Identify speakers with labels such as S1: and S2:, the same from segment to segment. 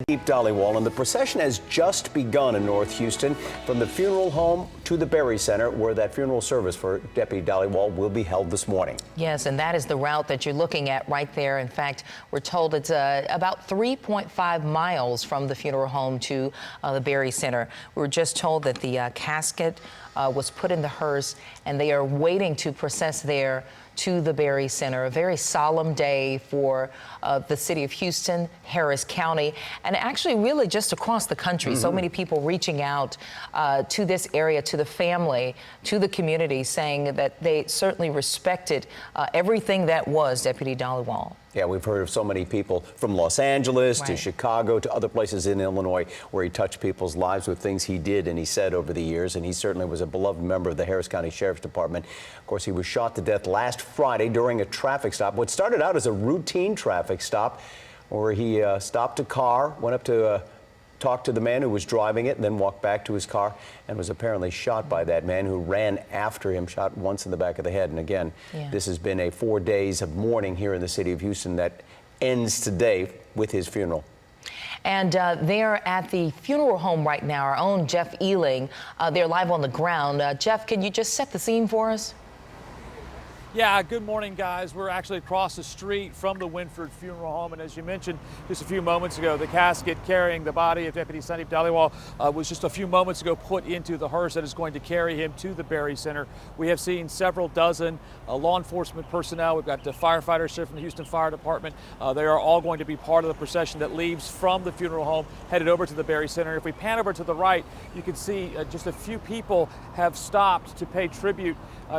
S1: Sandeep Dhaliwal, and the procession has just begun in North Houston from the funeral home to the Berry Center, where that funeral service for Deputy Dhaliwal will be held this morning.
S2: Yes, and that is the route that you're looking at right there. In fact, we're told it's about 3.5 miles from the funeral home to the Berry Center. We were just told that the casket was put in the hearse, and they are waiting to process there to the Berry Center. A very solemn day for the city of Houston, Harris County, and actually really just across the country. So many people reaching out to this area, to the family, to the community, saying that they certainly respected everything that was Deputy Dhaliwal.
S1: Yeah, we've heard of so many people from Los Angeles to
S2: Right.
S1: Chicago to other places in Illinois where he touched people's lives with things he did and he said over the years, and he certainly was a beloved member of the Harris County Sheriff's Department. Of course, he was shot to death last Friday during a traffic stop. What started out as a routine traffic stop where he stopped a car, went up to talked to the man who was driving it, and then walked back to his car and was apparently shot by that man who ran after him, shot once in the back of the head. And again, this has been a 4 days of mourning here in the city of Houston that ends today with his funeral.
S2: And they're at the funeral home right now, our own Jeff Ealing. They're live on the ground. Jeff, can you just set the scene for us?
S3: Yeah, good morning, guys. We're actually across the street from the Winford Funeral Home, and as you mentioned just a few moments ago, the casket carrying the body of Deputy Sandeep Dhaliwal was just a few moments ago put into the hearse that is going to carry him to the Berry Center. We have seen several dozen law enforcement personnel. We've got the firefighters here from the Houston Fire Department. They are all going to be part of the procession that leaves from the funeral home, headed over to the Berry Center. If we pan over to the right, you can see just a few people have stopped to pay tribute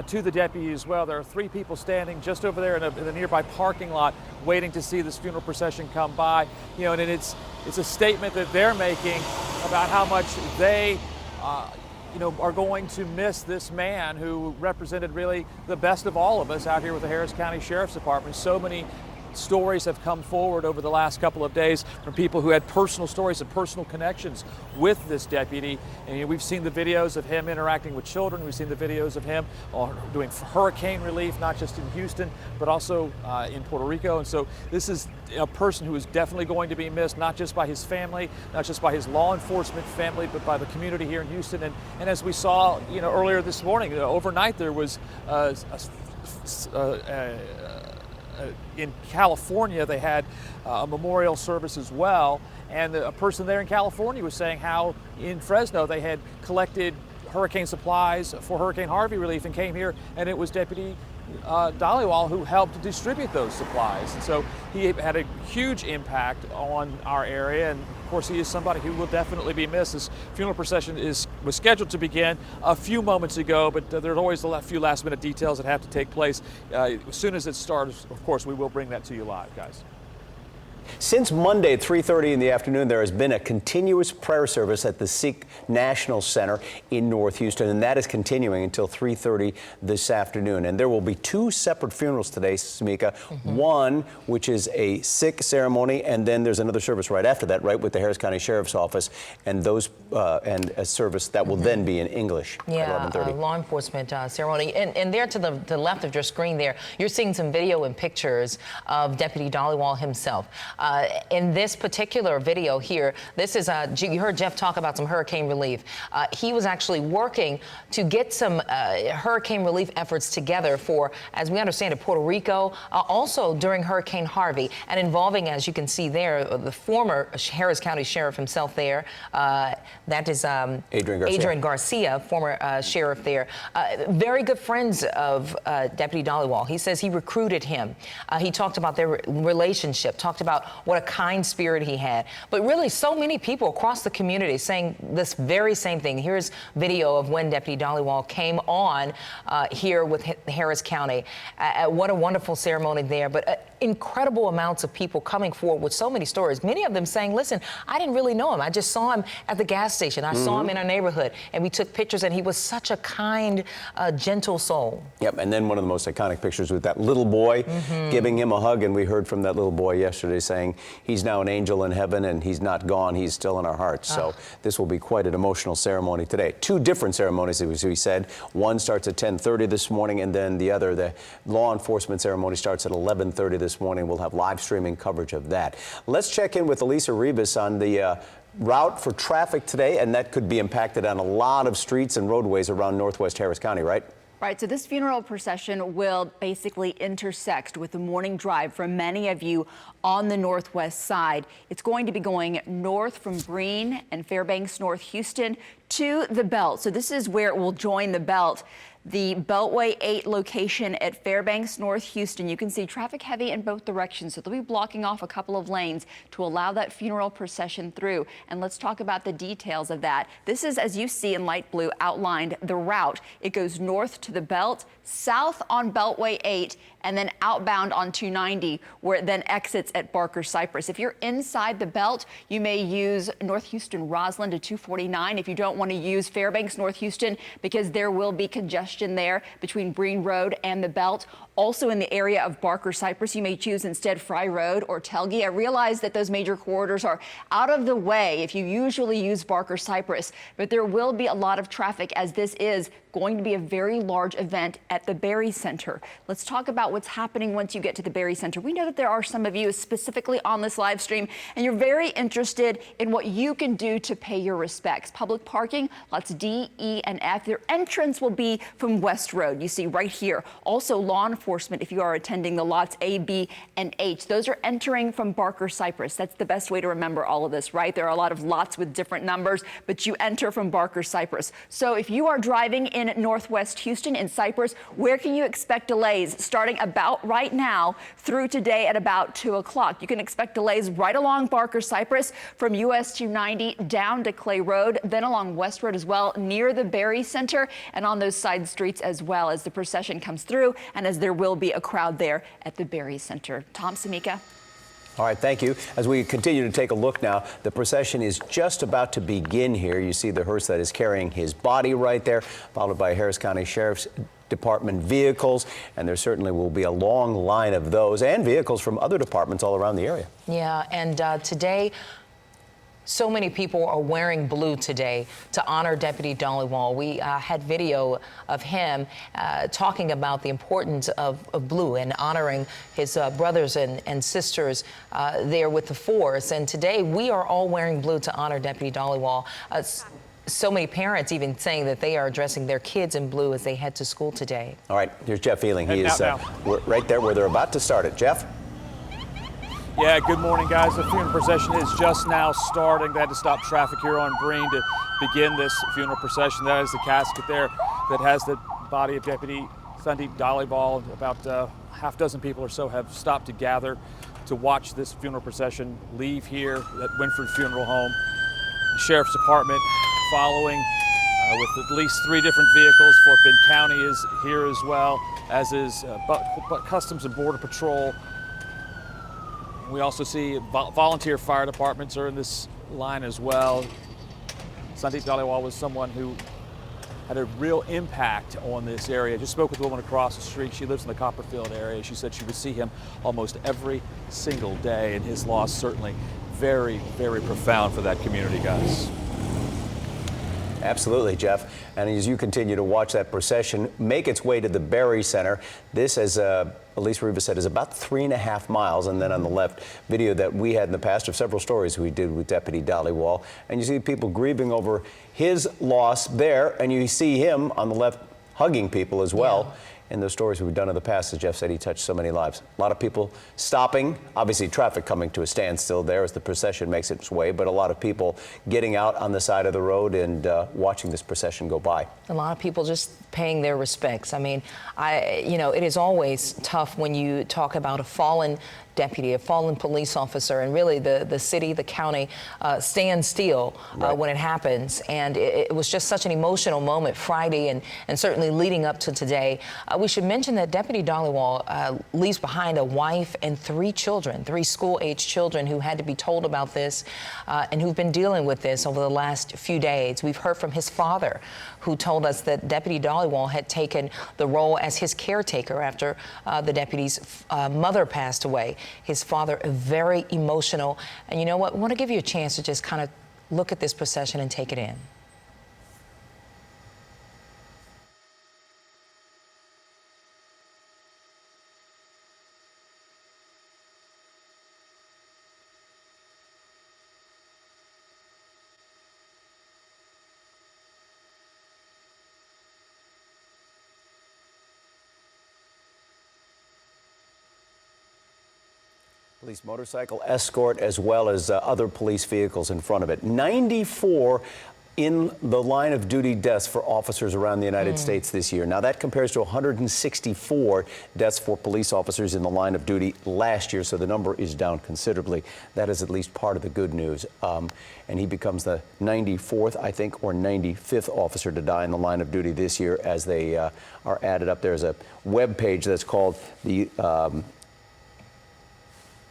S3: to the deputy as well. There are 3 people standing just over there in the nearby parking lot waiting to see this funeral procession come by. You know, and it's a statement that they're making about how much they are going to miss this man who represented really the best of all of us out here with the Harris County Sheriff's Department. So many stories have come forward over the last couple of days from people who had personal stories and personal connections with this deputy. And we've seen the videos of him interacting with children. We've seen the videos of him doing hurricane relief, not just in Houston, but also in Puerto Rico. And so this is a person who is definitely going to be missed, not just by his family, not just by his law enforcement family, but by the community here in Houston. And as we saw, earlier this morning, overnight there was in California, they had a memorial service as well, and a person there in California was saying how in Fresno they had collected hurricane supplies for Hurricane Harvey relief and came here, and it was Deputy Dhaliwal who helped distribute those supplies. And so he had a huge impact on our area, and of course he is somebody who will definitely be missed. This funeral procession was scheduled to begin a few moments ago, but there's always a few last minute details that have to take place. As soon as it starts, of course, we will bring that to you live, guys.
S1: Since Monday at 3:30 in the afternoon, there has been a continuous prayer service at the Sikh National Center in North Houston, and that is continuing until 3:30 this afternoon. And there will be 2 separate funerals today, Smika. One, which is a Sikh ceremony, and then there's another service right after that, right, with the Harris County Sheriff's Office, and those and a service that will then be in English at 11:30.
S2: Law enforcement ceremony. And there to the left of your screen there, you're seeing some video and pictures of Deputy Dhaliwal himself. In this particular video here, this is, you heard Jeff talk about some hurricane relief. He was actually working to get some hurricane relief efforts together for, as we understand it, Puerto Rico, also during Hurricane Harvey, and involving, as you can see there, the former Harris County Sheriff himself there. That is Adrian Garcia, former sheriff there. Very good friends of Deputy Dhaliwal. He says he recruited him. He talked about their relationship, talked about what a kind spirit he had. But really, so many people across the community saying this very same thing. Here's video of when Deputy Dhaliwal came on here with Harris County. What a wonderful ceremony there. But incredible amounts of people coming forward with so many stories. Many of them saying, listen, I didn't really know him. I just saw him at the gas station. I saw him in our neighborhood, and we took pictures, and he was such a kind, gentle soul.
S1: Yep, and then one of the most iconic pictures with that little boy giving him a hug, and we heard from that little boy yesterday saying saying he's now an angel in heaven and he's not gone, he's still in our hearts. So this will be quite an emotional ceremony today. Two different ceremonies, as we said. One starts at 10:30 this morning, and then the other, the law enforcement ceremony, starts at 11:30 this morning. We'll have live streaming coverage of that. Let's check in with Elisa Rivas on the route for traffic today, and that could be impacted on a lot of streets and roadways around northwest Harris County, right?
S4: Right, so this funeral procession will basically intersect with the morning drive for many of you on the northwest side. It's going to be going north from Breen and Fairbanks, North Houston to the Belt. So this is where it will join the Belt. The Beltway 8 location at Fairbanks, North Houston. You can see traffic heavy in both directions, so they'll be blocking off a couple of lanes to allow that funeral procession through. And let's talk about the details of that. This is, as you see in light blue, outlined the route. It goes north to the Belt, south on Beltway 8, and then outbound on 290, where it then exits at Barker Cypress. If you're inside the Belt, you may use North Houston Roslyn to 249 if you don't want to use Fairbanks, North Houston, because there will be congestion there between Breen Road and the Belt. Also in the area of Barker Cypress, you may choose instead Fry Road or Telge. I realize that those major corridors are out of the way if you usually use Barker Cypress, but there will be a lot of traffic as this is going to be a very large event at the Berry Center. Let's talk about what's happening once you get to the Berry Center. We know that there are some of you specifically on this live stream, and you're very interested in what you can do to pay your respects. Public parking, lots D, E, and F. Their entrance will be from West Road. You see right here. Also law enforcement, if you are attending the lots A, B, and H. Those are entering from Barker Cypress. That's the best way to remember all of this, right? There are a lot of lots with different numbers, but you enter from Barker Cypress. So if you are driving in northwest Houston in Cypress, where can you expect delays starting about right now through today at about 2 o'clock? You can expect delays right along Barker Cypress from US 290 down to Clay Road, then along West Road as well near the Berry Center and on those side streets as well as the procession comes through and as there will be a crowd there at the Berry Center. Tom, Samika.
S1: All right, thank you. As we continue to take a look now, the procession is just about to begin here. You see the hearse that is carrying his body right there, followed by Harris County Sheriff's Department vehicles, and there certainly will be a long line of those and vehicles from other departments all around the area.
S2: Yeah, and today, so many people are wearing blue today to honor Deputy Dhaliwal. We had video of him talking about the importance of blue and honoring his brothers and sisters there with the force. And today we are all wearing blue to honor Deputy Dhaliwal. So many parents even saying that they are dressing their kids in blue as they head to school today.
S1: All right, here's Jeff Feeling. He is right there where they're about to start it. Jeff?
S3: Yeah, good morning, guys. The funeral procession is just now starting. They had to stop traffic here on Breen to begin this funeral procession. That is the casket there that has the body of Deputy Sandeep Dhaliwal. About half dozen people or so have stopped to gather to watch this funeral procession leave here at Winford Funeral Home. The Sheriff's Department following with at least 3 different vehicles. Fort Bend County is here as well, as is Customs and Border Patrol. We also see volunteer fire departments are in this line as well. Sandeep Dhaliwal was someone who had a real impact on this area. Just spoke with a woman across the street. She lives in the Copperfield area. She said she would see him almost every single day, and his loss certainly very, very profound for that community, guys.
S1: Absolutely, Jeff. And as you continue to watch that procession make its way to the Berry Center, this, as Elisa Rivas said, is about 3.5 miles. And then on the left, video that we had in the past of several stories we did with Deputy Dhaliwal. And you see people grieving over his loss there, and you see him on the left hugging people as well. Yeah. In those stories we've done in the past, as Jeff said, he touched so many lives. A lot of people stopping, obviously traffic coming to a standstill there as the procession makes its way, but a lot of people getting out on the side of the road and watching this procession go by.
S2: A lot of people just paying their respects. I mean, it is always tough when you talk about a fallen deputy, a fallen police officer, and really the city, the county stand still when it happens. And it was just such an emotional moment Friday and certainly leading up to today. We should mention that Deputy Dhaliwal leaves behind a wife and 3 children, 3 school-age children who had to be told about this and who've been dealing with this over the last few days. We've heard from his father, who told us that Deputy Dhaliwal had taken the role as his caretaker after the deputy's mother passed away. His father, very emotional. And you know what? We want to give you a chance to just kind of look at this procession and take it in.
S1: Police motorcycle escort as well as other police vehicles in front of it. 94 in the line of duty deaths for officers around the United States this year. Now that compares to 164 deaths for police officers in the line of duty last year, so the number is down considerably. That is at least part of the good news. And he becomes the 94th, I think, or 95th officer to die in the line of duty this year as they are added up. There's a web page that's called the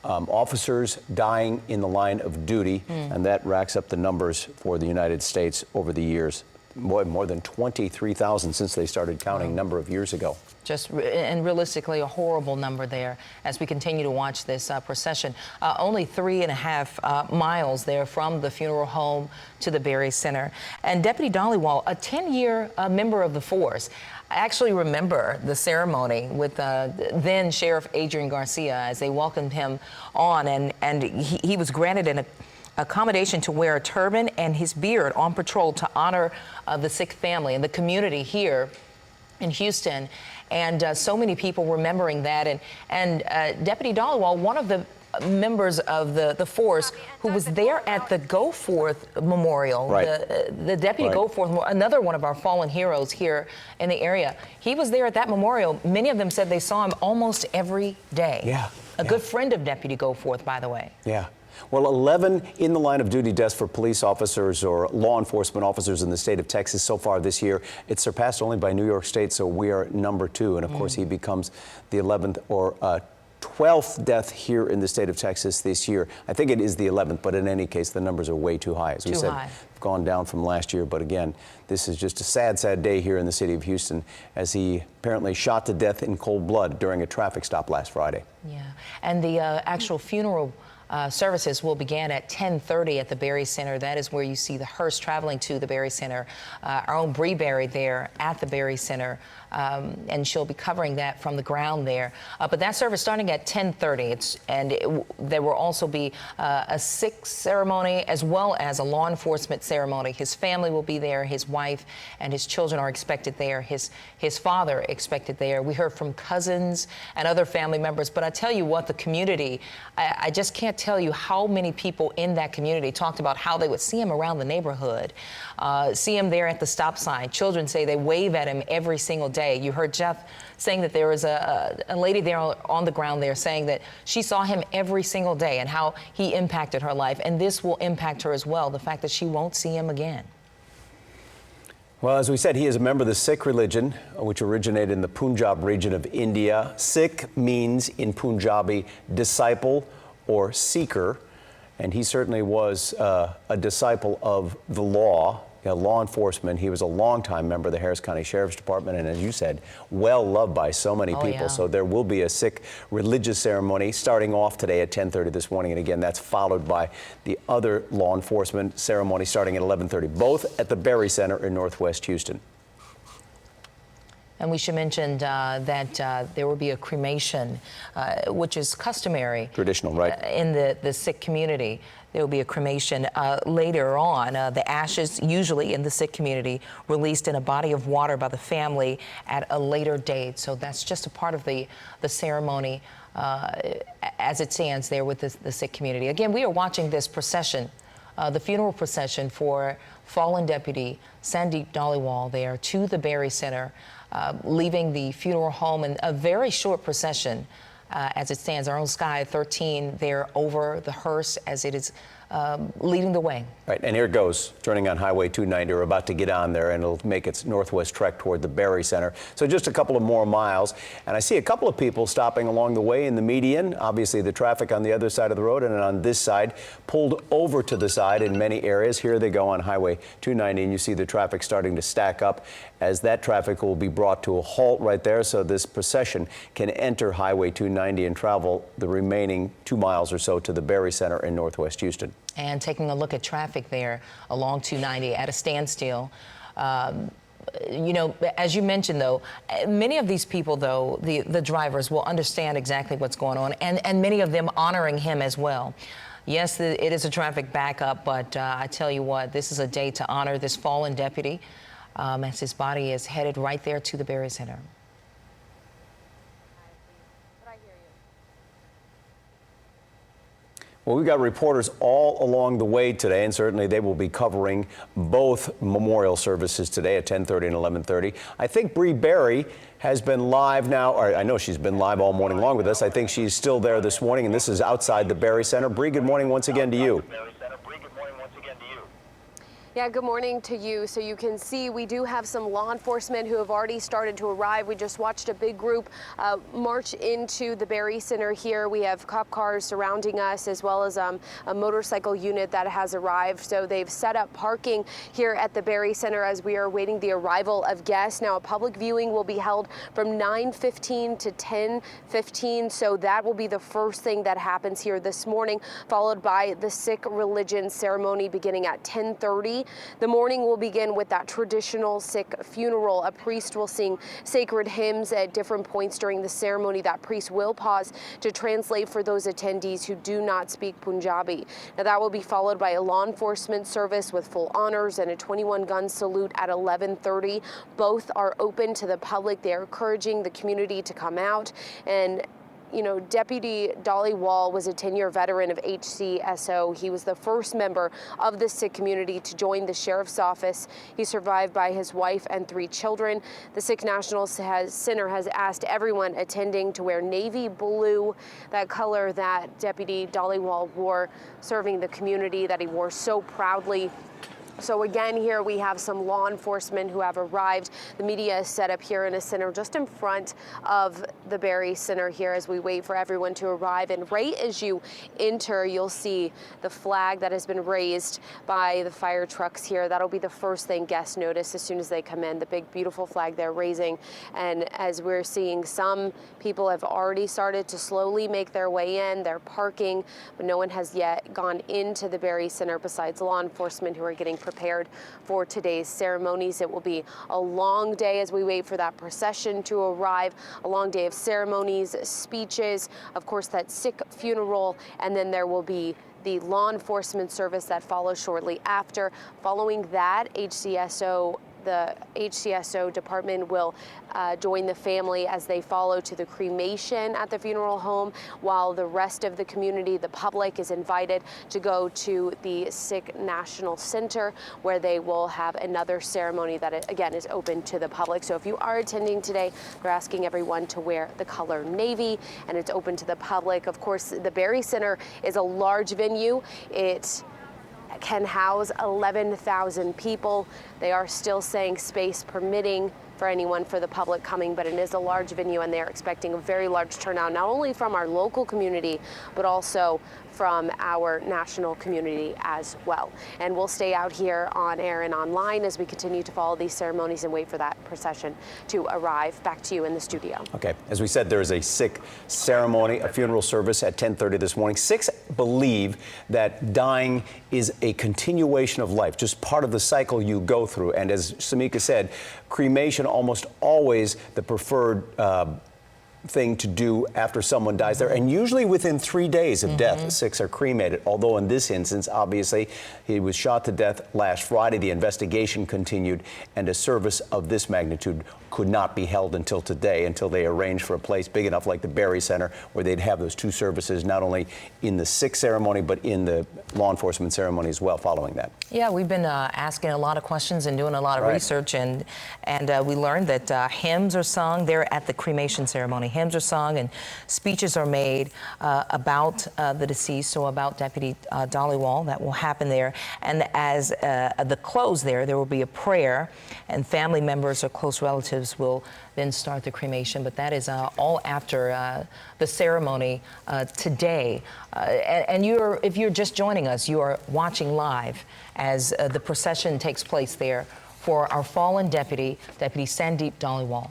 S1: officers dying in the line of duty, and that racks up the numbers for the United States over the years. More than 23,000 since they started counting a number of years ago.
S2: And realistically, a horrible number there as we continue to watch this procession. Only 3.5 miles there from the funeral home to the Berry Center. And Deputy Dhaliwal, a 10-year member of the force. I actually remember the ceremony with then Sheriff Adrian Garcia as they welcomed him on, and he was granted an accommodation to wear a turban and his beard on patrol to honor the Sikh family and the community here in Houston. And so many people remembering that. And Deputy Dhaliwal, one of the members of the force who was there at the Goforth Memorial,
S1: right.
S2: the Deputy
S1: right.
S2: Goforth, another one of our fallen heroes here in the area. He was there at that memorial. Many of them said they saw him almost every day.
S1: Yeah.
S2: A good friend of Deputy Goforth, by the way.
S1: Yeah. Well, 11 in the line of duty deaths for police officers or law enforcement officers in the state of Texas so far this year. It's surpassed only by New York State, so we are number 2. And of course, he becomes the 11th or 12th death here in the state of Texas this year. I think it is the 11th, but in any case, the numbers are way too high. As we said, gone down from last year. But again, this is just a sad, sad day here in the city of Houston as he apparently shot to death in cold blood during a traffic stop last Friday.
S2: Yeah, and the actual funeral services will begin at 10:30 at the Berry Center. That is where you see the hearse traveling to the Berry Center. Our own Bree Berry there at the Berry Center, and she'll be covering that from the ground there. But that service starting at 10:30. There will also be a Sikh ceremony as well as a law enforcement ceremony. His family will be there. His wife and his children are expected there. His father expected there. We heard from cousins and other family members. But I tell you what, the community, I just can't tell you how many people in that community talked about how they would see him around the neighborhood, see him there at the stop sign. Children say they wave at him every single day. You heard Jeff saying that there was a lady there on the ground there saying that she saw him every single day and how he impacted her life. And this will impact her as well, the fact that she won't see him again.
S1: Well, as we said, he is a member of the Sikh religion, which originated in the Punjab region of India. Sikh means in Punjabi disciple or seeker, and he certainly was a disciple of the law, law enforcement. He was a longtime member of the Harris County Sheriff's Department, and as you said, well loved by so many people.
S2: Yeah.
S1: So there will be a Sikh religious ceremony starting off today at 10:30 this morning, and again, that's followed by the other law enforcement ceremony starting at 11:30, both at the Berry Center in Northwest Houston.
S2: And we should mention that there will be a cremation, which is customary.
S1: Traditional, right?
S2: In the Sikh community. There will be a cremation later on. The ashes, usually in the Sikh community, released in a body of water by the family at a later date. So that's just a part of the ceremony as it stands there with the Sikh community. Again, we are watching this procession, the funeral procession for fallen Deputy Sandeep Dhaliwal there to the Berry Center, leaving the funeral home in a very short procession as it stands. Our own Sky 13 there over the hearse as it is leading the way.
S1: Right, and here it goes, turning on Highway 290. We're about to get on there, and it'll make its northwest trek toward the Berry Center. So just a couple of more miles, and I see a couple of people stopping along the way in the median. Obviously, the traffic on the other side of the road and on this side pulled over to the side in many areas. Here they go on Highway 290, and you see the traffic starting to stack up as that traffic will be brought to a halt right there, so this procession can enter Highway 290 and travel the remaining 2 miles or so to the Berry Center in northwest Houston.
S2: And taking a look at traffic there along 290 at a standstill. You know, as you mentioned, though, many of these people, though, the drivers will understand exactly what's going on, and many of them honoring him as well. Yes, it is a traffic backup, but I tell you what, this is a day to honor this fallen deputy as his body is headed right there to the Berry Center.
S1: Well, we've got reporters all along the way today, and certainly they will be covering both memorial services today at 10:30 and 11:30. I think Bree Berry has been live now, or I know she's been live all morning long with us. I think she's still there this morning, and this is outside the Berry Center. Bree, good morning once again to you.
S5: Yeah, good morning to you. So you can see we do have some law enforcement who have already started to arrive. We just watched a big group march into the Berry Center here. We have cop cars surrounding us, as well as a motorcycle unit that has arrived. So they've set up parking here at the Berry Center as we are awaiting the arrival of guests. Now, a public viewing will be held from 9:15 to 10:15. So that will be the first thing that happens here this morning, followed by the Sikh religion ceremony beginning at 10:30. The morning will begin with that traditional Sikh funeral. A priest will sing sacred hymns at different points during the ceremony. That priest will pause to translate for those attendees who do not speak Punjabi. Now, that will be followed by a law enforcement service with full honors and a 21-gun salute at 11:30. Both are open to the public. They are encouraging the community to come out. And you know, Deputy Dhaliwal was a 10-year veteran of HCSO. He was the first member of the Sikh community to join the sheriff's office. He's survived by his wife and 3 children. The Sikh National Center has asked everyone attending to wear navy blue, that color that Deputy Dhaliwal wore, serving the community that he wore so proudly. So again, here we have some law enforcement who have arrived. The media is set up here in a center just in front of the Berry Center here as we wait for everyone to arrive. And right as you enter, you'll see the flag that has been raised by the fire trucks here. That'll be the first thing guests notice as soon as they come in, the big, beautiful flag they're raising. And as we're seeing, some people have already started to slowly make their way in. They're parking, but no one has yet gone into the Berry Center besides law enforcement who are getting prepared for today's ceremonies. It will be a long day as we wait for that procession to arrive, a long day of ceremonies, speeches, of course, that Sikh funeral, and then there will be the law enforcement service that follows shortly after. Following that, the HCSO department will join the family as they follow to the cremation at the funeral home, while the rest of the community, the public, is invited to go to the Sikh National Center, where they will have another ceremony that, again, is open to the public. So if you are attending today, they're asking everyone to wear the color navy, and it's open to the public. Of course, the Berry Center is a large venue. It can house 11,000 people. They are still saying space permitting for anyone, for the public coming, but it is a large venue, and they're expecting a very large turnout, not only from our local community, but also from our national community as well. And we'll stay out here on air and online as we continue to follow these ceremonies and wait for that procession to arrive. Back to you in the studio.
S1: Okay, as we said, there is a Sikh ceremony, a funeral service at 10:30 this morning. Sikhs believe that dying is a continuation of life, just part of the cycle you go through. And as Samika said, cremation almost always the preferred thing to do after someone dies there, and usually within 3 days of death, Sikhs are cremated. Although in this instance, obviously, he was shot to death last Friday. The investigation continued, and a service of this magnitude could not be held until today, until they arranged for a place big enough like the Berry Center, where they'd have those 2 services, not only in the Sikh ceremony, but in the law enforcement ceremony as well following that.
S2: Yeah, we've been asking a lot of questions and doing a lot of research, and we learned that hymns are sung there at the cremation ceremony hymns are sung and speeches are made about the deceased, so about Deputy Dhaliwal. That will happen there. And as the close there will be a prayer, and family members or close relatives will then start the cremation. But that is all after the ceremony today. And if you're just joining us, you are watching live as the procession takes place there for our fallen Deputy Sandeep Dhaliwal.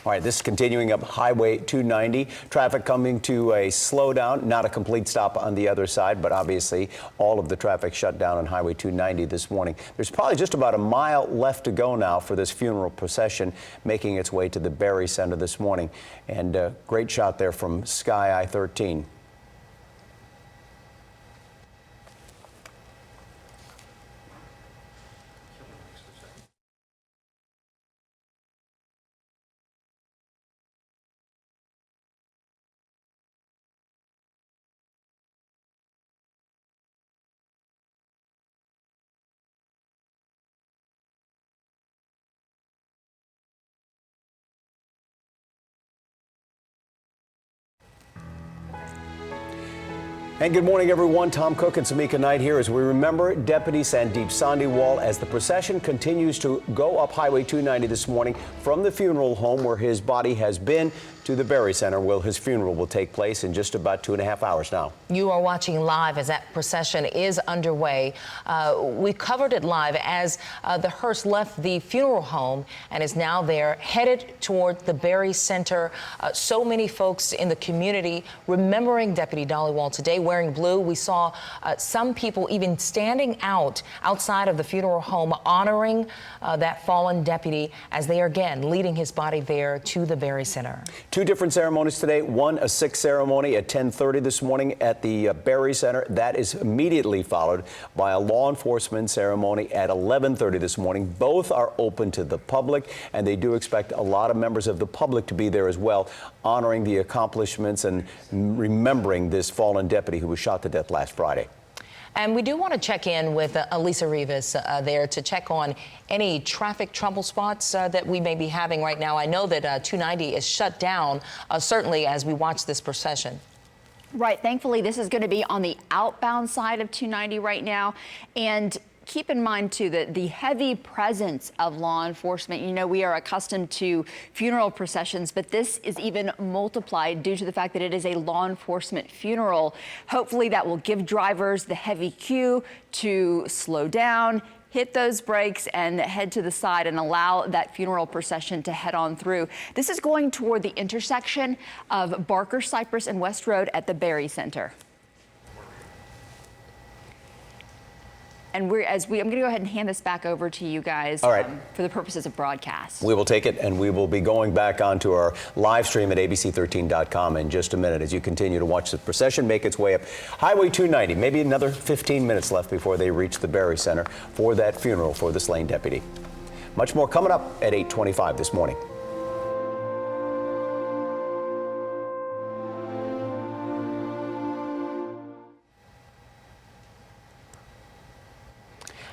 S1: All right, this is continuing up Highway 290. Traffic coming to a slowdown, not a complete stop on the other side, but obviously all of the traffic shut down on Highway 290 this morning. There's probably just about a mile left to go now for this funeral procession making its way to the Berry Center this morning. And great shot there from Sky I-13. And good morning, everyone. Tom Cook and Samika Knight here as we remember Deputy Sandeep Dhaliwal as the procession continues to go up Highway 290 this morning from the funeral home where his body has been to the Berry Center, where his funeral will take place in just about 2.5 hours now.
S2: You are watching live as that procession is underway. We covered it live as the hearse left the funeral home and is now there, headed toward the Berry Center. So many folks in the community remembering Deputy Dhaliwal today, wearing blue. We saw some people even standing outside of the funeral home, honoring that fallen deputy as they are again leading his body there to the Berry Center.
S1: Two different ceremonies today. One, a Sikh ceremony at 10:30 this morning at the Berry Center. That is immediately followed by a law enforcement ceremony at 11:30 this morning. Both are open to the public, and they do expect a lot of members of the public to be there as well, honoring the accomplishments and remembering this fallen deputy who was shot to death last Friday.
S2: And we do want to check in with Elisa Rivas there to check on any traffic trouble spots that we may be having right now. I know that 290 is shut down, certainly as we watch this procession.
S4: Right. Thankfully, this is going to be on the outbound side of 290 right now. And keep in mind, too, that the heavy presence of law enforcement. You know, we are accustomed to funeral processions, but this is even multiplied due to the fact that it is a law enforcement funeral. Hopefully that will give drivers the heavy cue to slow down, hit those brakes, and head to the side and allow that funeral procession to head on through. This is going toward the intersection of Barker, Cypress, and West Road at the Berry Center. And I'm going to go ahead and hand this back over to you guys for the purposes of broadcast.
S1: We will take it, and we will be going back onto our live stream at abc13.com in just a minute as you continue to watch the procession make its way up Highway 290. Maybe another 15 minutes left before they reach the Berry Center for that funeral for the slain deputy. Much more coming up at 8:25 this morning.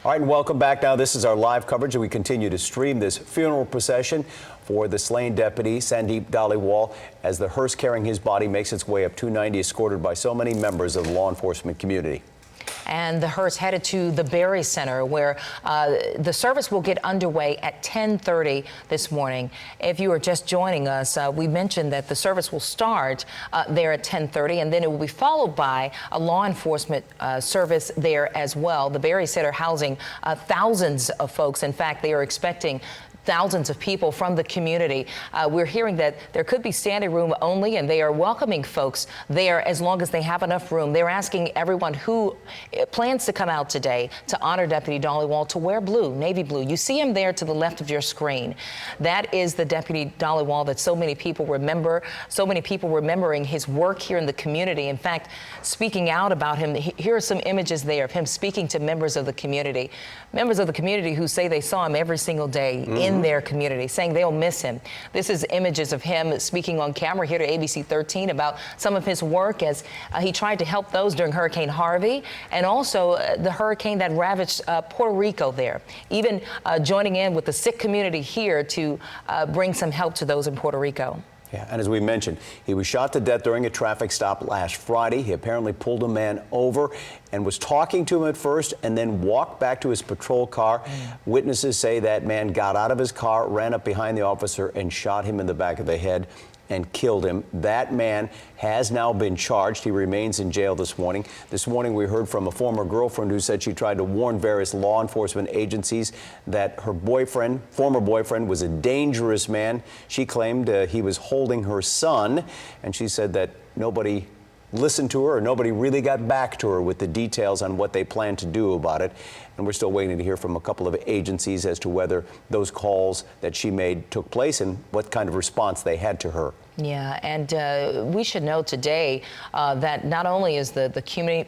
S1: All right, and welcome back. Now, this is our live coverage, and we continue to stream this funeral procession for the slain deputy, Sandeep Dhaliwal, as the hearse carrying his body makes its way up 290, escorted by so many members of the law enforcement community.
S2: And the hearse headed to the Berry Center, where the service will get underway at 10:30 this morning. If you are just joining us, we mentioned that the service will start there at 10:30, and then it will be followed by a law enforcement service there as well. The Berry Center housing thousands of folks. In fact, they are expecting thousands of people from the community. We're hearing that there could be standing room only, and they are welcoming folks there as long as they have enough room. They're asking everyone who plans to come out today to honor Deputy Dhaliwal to wear blue, navy blue. You see him there to the left of your screen. That is the Deputy Dhaliwal that so many people remember, so many people remembering his work here in the community. In fact, speaking out about him, here are some images there of him speaking to members of the community who say they saw him every single day in their community, saying they'll miss him. This is images of him speaking on camera here to ABC 13 about some of his work as he tried to help those during Hurricane Harvey and also the hurricane that ravaged Puerto Rico there, even joining in with the Sikh community here to bring some help to those in Puerto Rico.
S1: Yeah, and as we mentioned, he was shot to death during a traffic stop last Friday. He apparently pulled a man over and was talking to him at first and then walked back to his patrol car. Witnesses say that man got out of his car, ran up behind the officer and shot him in the back of the head and killed him. That man has now been charged. He remains in jail this morning. This morning we heard from a former girlfriend who said she tried to warn various law enforcement agencies that her former boyfriend, was a dangerous man. She claimed he was holding her son, and she said that nobody listened to her, or nobody really got back to her with the details on what they plan to do about it. And we're still waiting to hear from a couple of agencies as to whether those calls that she made took place and what kind of response they had to her.
S2: Yeah, and we should know today that not only is the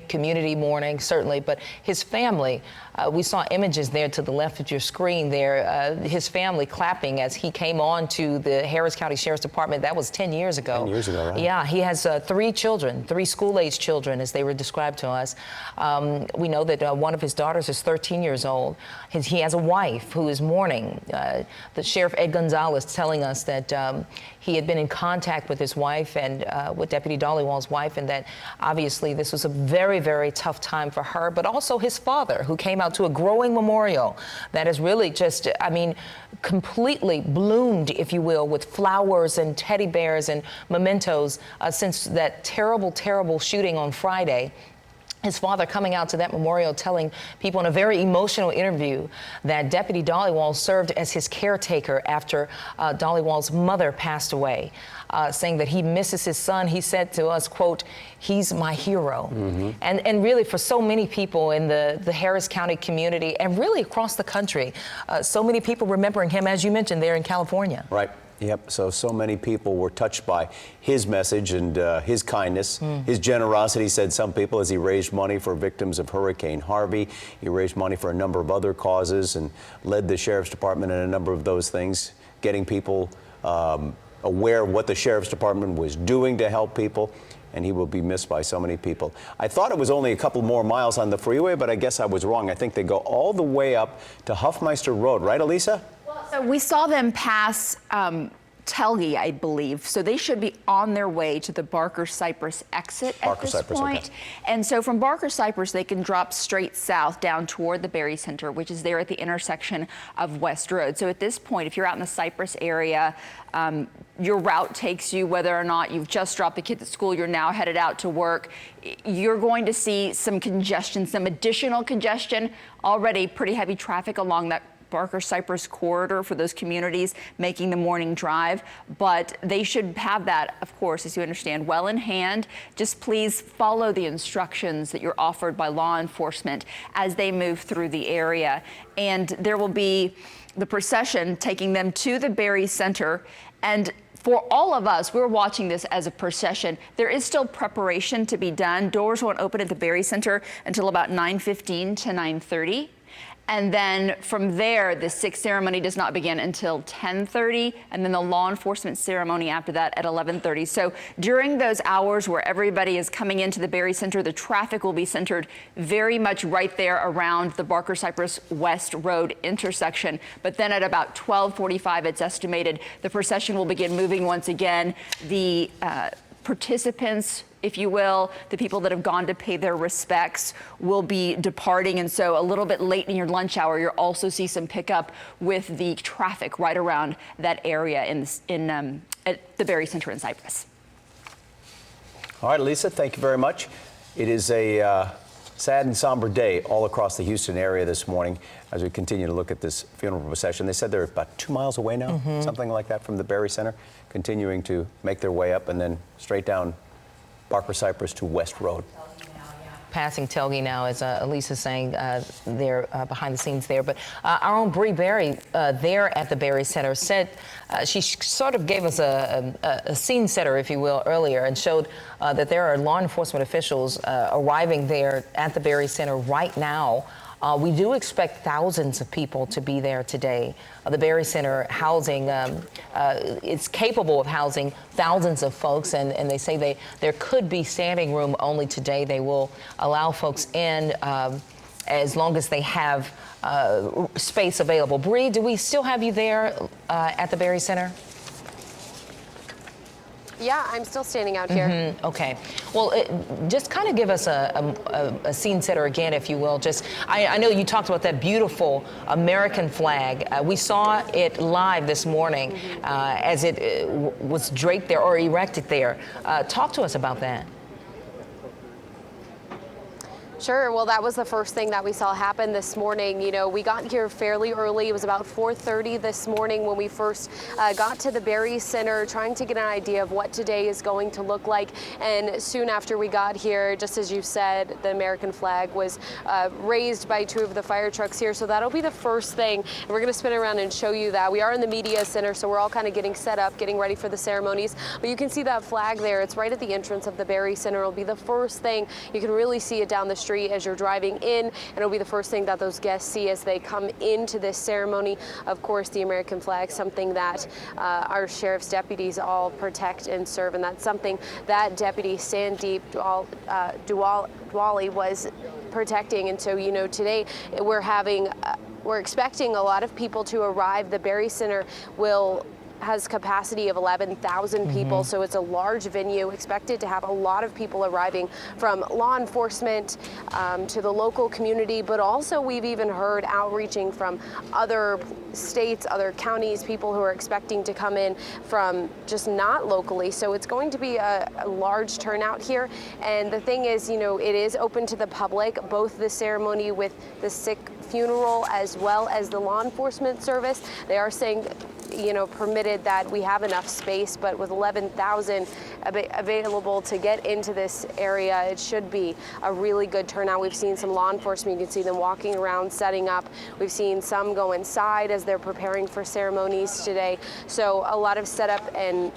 S2: community mourning, certainly, but his family, we saw images there to the left of your screen there, his family clapping as he came on to the Harris County Sheriff's Department. That was 10 years ago.
S1: 10 years ago, right?
S2: Yeah, he has 3 children, 3 school-age children, as they were described to us. We know that one of his daughters is 13 years old. He has a wife who is mourning. The Sheriff Ed Gonzalez telling us that he had been in contact with his wife and with Deputy Dhaliwal's wife, and that obviously this was a very, very tough time for her, but also his father, who came out to a growing memorial that has really just, I mean, completely bloomed, if you will, with flowers and teddy bears and mementos since that terrible, terrible shooting on Friday. His father coming out to that memorial telling people in a very emotional interview that Deputy Dhaliwal served as his caretaker after Dhaliwal's mother passed away, saying that he misses his son. He said to us, quote, "He's my hero." And really for so many people in the Harris County community and really across the country, so many people remembering him, as you mentioned, there in California.
S1: Right. Yep. So many people were touched by his message and his kindness, his generosity, said some people, as he raised money for victims of Hurricane Harvey. He raised money for a number of other causes and led the Sheriff's Department in a number of those things, getting people aware of what the Sheriff's Department was doing to help people. And he will be missed by so many people. I thought it was only a couple more miles on the freeway, but I guess I was wrong. I think they go all the way up to Huffmeister Road, right, Elisa?
S4: So we saw them pass Telge, I believe. So they should be on their way to the Barker Cypress exit at this point. Okay. And so from Barker Cypress, they can drop straight south down toward the Berry Center, which is there at the intersection of West Road. So at this point, if you're out in the Cypress area, your route takes you, whether or not you've just dropped the kids at school, you're now headed out to work, you're going to see some congestion, some additional congestion, already pretty heavy traffic along that Barker Cypress corridor for those communities making the morning drive, but they should have that, of course, as you understand, well in hand. Just please follow the instructions that you're offered by law enforcement as they move through the area. And there will be the procession taking them to the Berry Center. And for all of us, we're watching this as a procession. There is still preparation to be done. Doors won't open at the Berry Center until about 9:15 to 9:30. And then from there, the Sikh ceremony does not begin until 10:30, and then the law enforcement ceremony after that at 11:30. So during those hours where everybody is coming into the Berry Center, the traffic will be centered very much right there around the Barker Cypress West Road intersection. But then at about 12:45, it's estimated, the procession will begin moving once again. The participants, if you will, the people that have gone to pay their respects, will be departing. And so a little bit late in your lunch hour, you'll also see some pickup with the traffic right around that area at the Berry Center in Cypress.
S1: All right, Lisa, thank you very much. It is a sad and somber day all across the Houston area this morning as we continue to look at this funeral procession. They said they're about 2 miles away now, something like that, from the Berry Center, continuing to make their way up and then straight down Barker Cypress to West Road.
S2: Passing Telge now, as Elisa's saying, they're behind the scenes there. But our own Bree Berry there at the Berry Center said, she sort of gave us a scene setter, if you will, earlier, and showed that there are law enforcement officials arriving there at the Berry Center right now. We do expect thousands of people to be there today. The Berry Center housing, it's capable of housing thousands of folks, and they say there could be standing room only today. They will allow folks in as long as they have space available. Bree, do we still have you there at the Berry Center?
S5: Yeah, I'm still standing out here.
S2: Okay. Well, just kind of give us a scene setter again, if you will. Just, I know you talked about that beautiful American flag. We saw it live this morning as it was draped there or erected there. Talk to us about that.
S5: Sure. Well, that was the first thing that we saw happen this morning. You know, we got here fairly early. It was about 4:30 this morning when we first got to the Berry Center, trying to get an idea of what today is going to look like. And soon after we got here, just as you said, the American flag was raised by 2 of the fire trucks here. So that'll be the first thing. And we're going to spin around and show you that. We are in the media center, so we're all kind of getting set up, getting ready for the ceremonies. But you can see that flag there. It's right at the entrance of the Berry Center. It'll be the first thing. You can really see it down the street as you're driving in, and it'll be the first thing that those guests see as they come into this ceremony. Of course, the American flag, something that our sheriff's deputies all protect and serve, and that's something that Deputy Sandeep Dhaliwal was protecting. And so, you know, today we're expecting a lot of people to arrive. The Berry Center has capacity of 11,000 people, so it's a large venue, expected to have a lot of people arriving from law enforcement to the local community, but also we've even heard outreaching from other states, other counties, people who are expecting to come in from just not locally. So it's going to be a large turnout here. And the thing is, you know, it is open to the public, both the ceremony with the Sikh funeral as well as the law enforcement service. They are saying, you know, permitted that we have enough space, but with 11,000 available to get into this area, it should be a really good turnout. We've seen some law enforcement. You can see them walking around, setting up. We've seen some go inside as they're preparing for ceremonies today. So a lot of setup and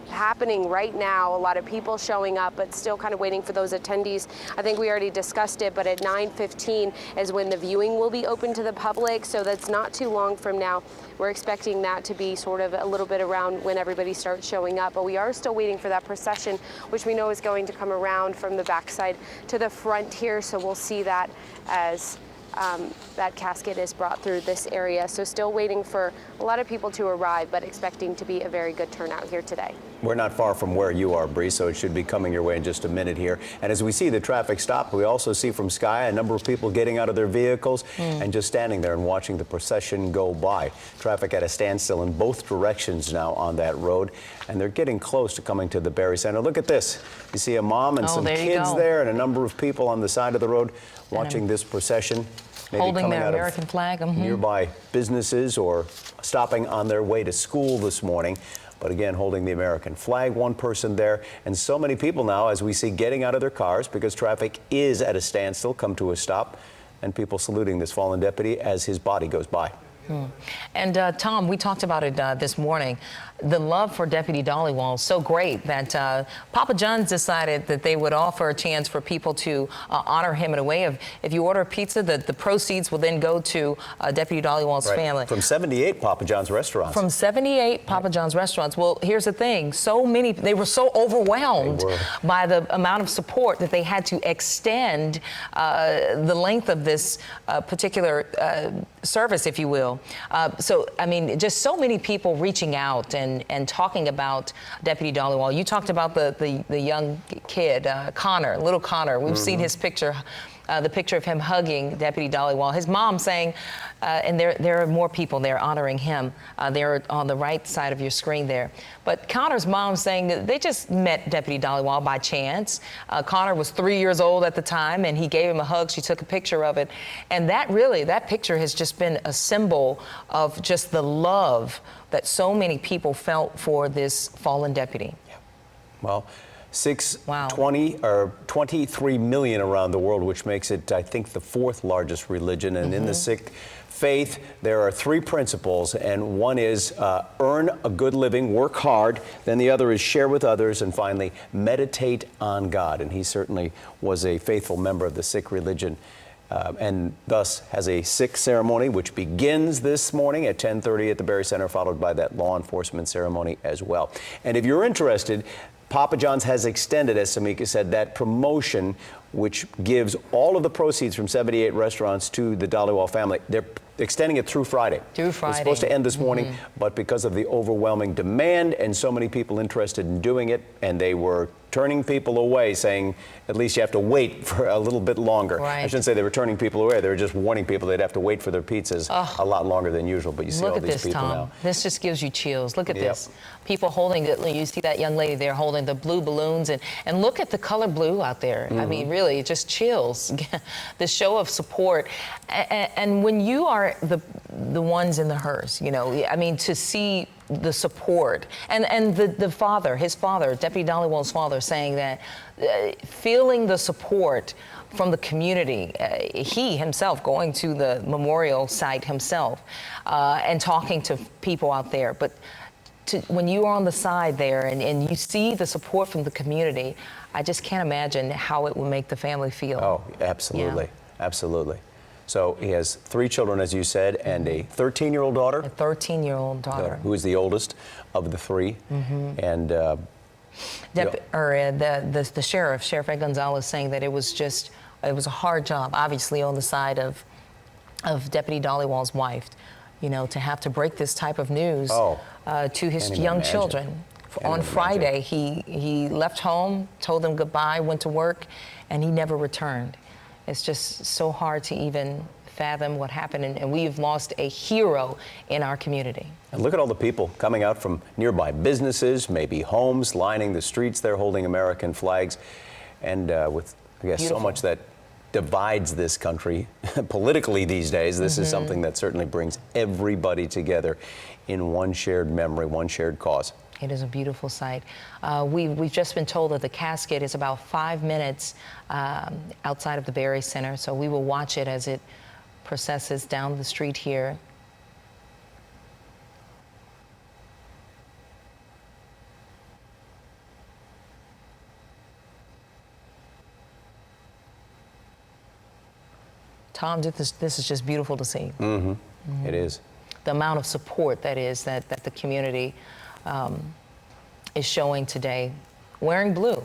S5: happening right now, a lot of people showing up, but still kind of waiting for those attendees. I think we already discussed it, but at 9:15 is when the viewing will be open to the public, so that's not too long from now. We're expecting that to be sort of a little bit around when everybody starts showing up, but we are still waiting for that procession, which we know is going to come around from the backside to the front here, so we'll see that as that casket is brought through this area. So still waiting for a lot of people to arrive, but expecting to be a very good turnout here today.
S1: We're not far from where you are, Bree, so it should be coming your way in just a minute here. And as we see the traffic stop, we also see from Sky a number of people getting out of their vehicles and just standing there and watching the procession go by. Traffic at a standstill in both directions now on that road, and they're getting close to coming to the Berry Center. Look at this. You see a mom and some kids there and a number of people on the side of the road watching this procession. Maybe
S2: holding their American flag.
S1: Nearby businesses or stopping on their way to school this morning. But again, holding the American flag, one person there. And so many people now, as we see, getting out of their cars because traffic is at a standstill, come to a stop, and people saluting this fallen deputy as his body goes by.
S2: And Tom, we talked about it this morning. The love for Deputy Dhaliwal is so great that Papa John's decided that they would offer a chance for people to honor him in a way of, if you order a pizza, the proceeds will then go to Deputy Dhaliwal's family.
S1: From 78 Papa John's restaurants.
S2: From 78 Papa John's restaurants. Well, here's the thing. They were so overwhelmed by the amount of support that they had to extend the length of this particular service, if you will. So, I mean, just so many people reaching out and talking about Deputy Dhaliwal. You talked about the young kid, Connor, little Connor. We've seen his picture, the picture of him hugging Deputy Dhaliwal. His mom saying, and there are more people there honoring him. They're on the right side of your screen there. But Connor's mom saying that they just met Deputy Dhaliwal by chance. Connor was 3 years old at the time, and he gave him a hug. She took a picture of it. And that picture has just been a symbol of just the love that so many people felt for this fallen deputy.
S1: Yeah. Well, 23 million around the world, which makes it, I think, the 4th largest religion. And in the Sikh faith, there are 3 principles, and one is earn a good living, work hard. Then the other is share with others, and finally, meditate on God. And he certainly was a faithful member of the Sikh religion. And thus has a Sikh ceremony, which begins this morning at 10:30 at the Berry Center, followed by that law enforcement ceremony as well. And if you're interested, Papa John's has extended, as Samika said, that promotion, which gives all of the proceeds from 78 restaurants to the Dhaliwal family. They're extending it through Friday.
S2: Through
S1: It was
S2: Friday.
S1: supposed to end this morning, but because of the overwhelming demand and so many people interested in doing it, and they were turning people away, saying at least you have to wait for a little bit longer.
S2: Right.
S1: I shouldn't say they were turning people away. They were just warning people they'd have to wait for their pizzas a lot longer than usual. But you see
S2: Look
S1: all
S2: at
S1: these
S2: this,
S1: people
S2: Tom.
S1: now.
S2: This just gives you chills. Look at
S1: Yep.
S2: this. People holding it. You see that young lady there holding the blue balloons, and look at the color blue out there. I mean, really, it just chills. The show of support. And when you are the ones in the hearse, you know, I mean, to see the support and the father, his father, Deputy Dhaliwal's father, saying that feeling the support from the community, he himself going to the memorial site himself and talking to people out there. But when you are on the side there and you see the support from the community, I just can't imagine how it will make the family feel.
S1: Oh, absolutely. Absolutely. So he has 3 children, as you said, and a 13-year-old daughter.
S2: A 13-year-old daughter.
S1: Who is the oldest of the 3. And
S2: the Sheriff Ed Gonzalez, saying that it was a hard job, obviously on the side of Deputy Dhaliwal's wife, you know, to have to break this type of news to his young children. On Friday, he left home, told them goodbye, went to work, and he never returned. It's just so hard to even fathom what happened, and we've lost a hero in our community.
S1: And look at all the people coming out from nearby businesses, maybe homes, lining the streets there, holding American flags. And with, I guess, so much that divides this country politically these days, this is something that certainly brings everybody together in one shared memory, one shared cause.
S2: It is a beautiful sight. We've just been told that the casket is about 5 minutes outside of the Berry Center, so we will watch it as it processes down the street here. Tom, this is just beautiful to see.
S1: It is.
S2: The amount of support that the community is showing today, wearing blue.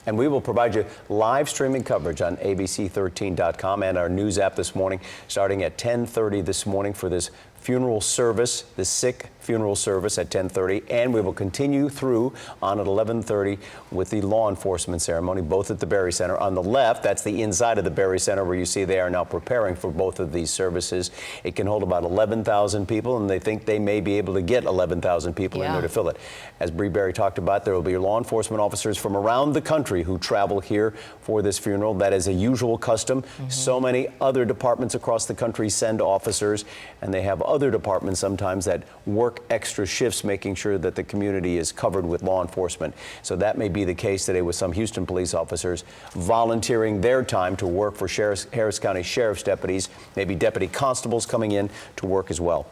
S1: And we will provide you live streaming coverage on abc13.com and our news app this morning, starting at 10:30 this morning for this funeral service, the Sikh funeral service at 10:30, and we will continue through on at 11:30 with the law enforcement ceremony, both at the Berry Center. On the left, that's the inside of the Berry Center where you see they are now preparing for both of these services. It can hold about 11,000 people, and they think they may be able to get 11,000 people in there to fill it. As Bree Berry talked about, there will be law enforcement officers from around the country who travel here for this funeral. That is a usual custom. So many other departments across the country send officers, and they have other departments sometimes that work extra shifts making sure that the community is covered with law enforcement. So that may be the case today with some Houston police officers volunteering their time to work for Harris County Sheriff's deputies, maybe deputy constables coming in to work as well.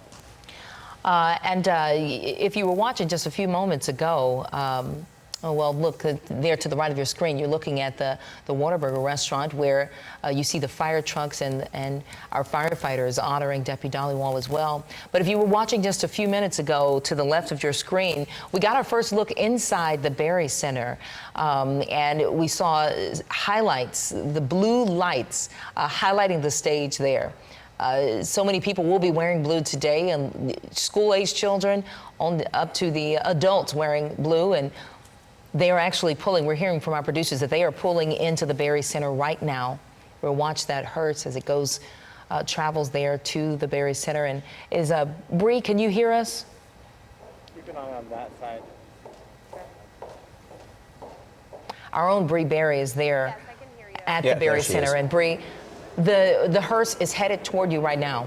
S2: If you were watching just a few moments ago, oh, well, look there to the right of your screen. You're looking at the Whataburger restaurant where you see the fire trucks and our firefighters honoring Deputy Dhaliwal as well. But if you were watching just a few minutes ago to the left of your screen, we got our first look inside the Berry Center, and we saw highlights, the blue lights highlighting the stage there. So many people will be wearing blue today, and school-age children up to the adults wearing blue, and they are actually pulling. We're hearing from our producers that they are pulling into the Berry Center right now. We'll watch that hearse as it goes, travels there to the Berry Center. And is Bree, can you hear us?
S6: Keep it on that side.
S2: Our own Bree Berry is there
S5: Yes, I can hear you.
S2: at
S1: Yeah,
S2: the Berry
S1: there she
S2: Center.
S1: is.
S2: And Bree, the hearse is headed toward you right now.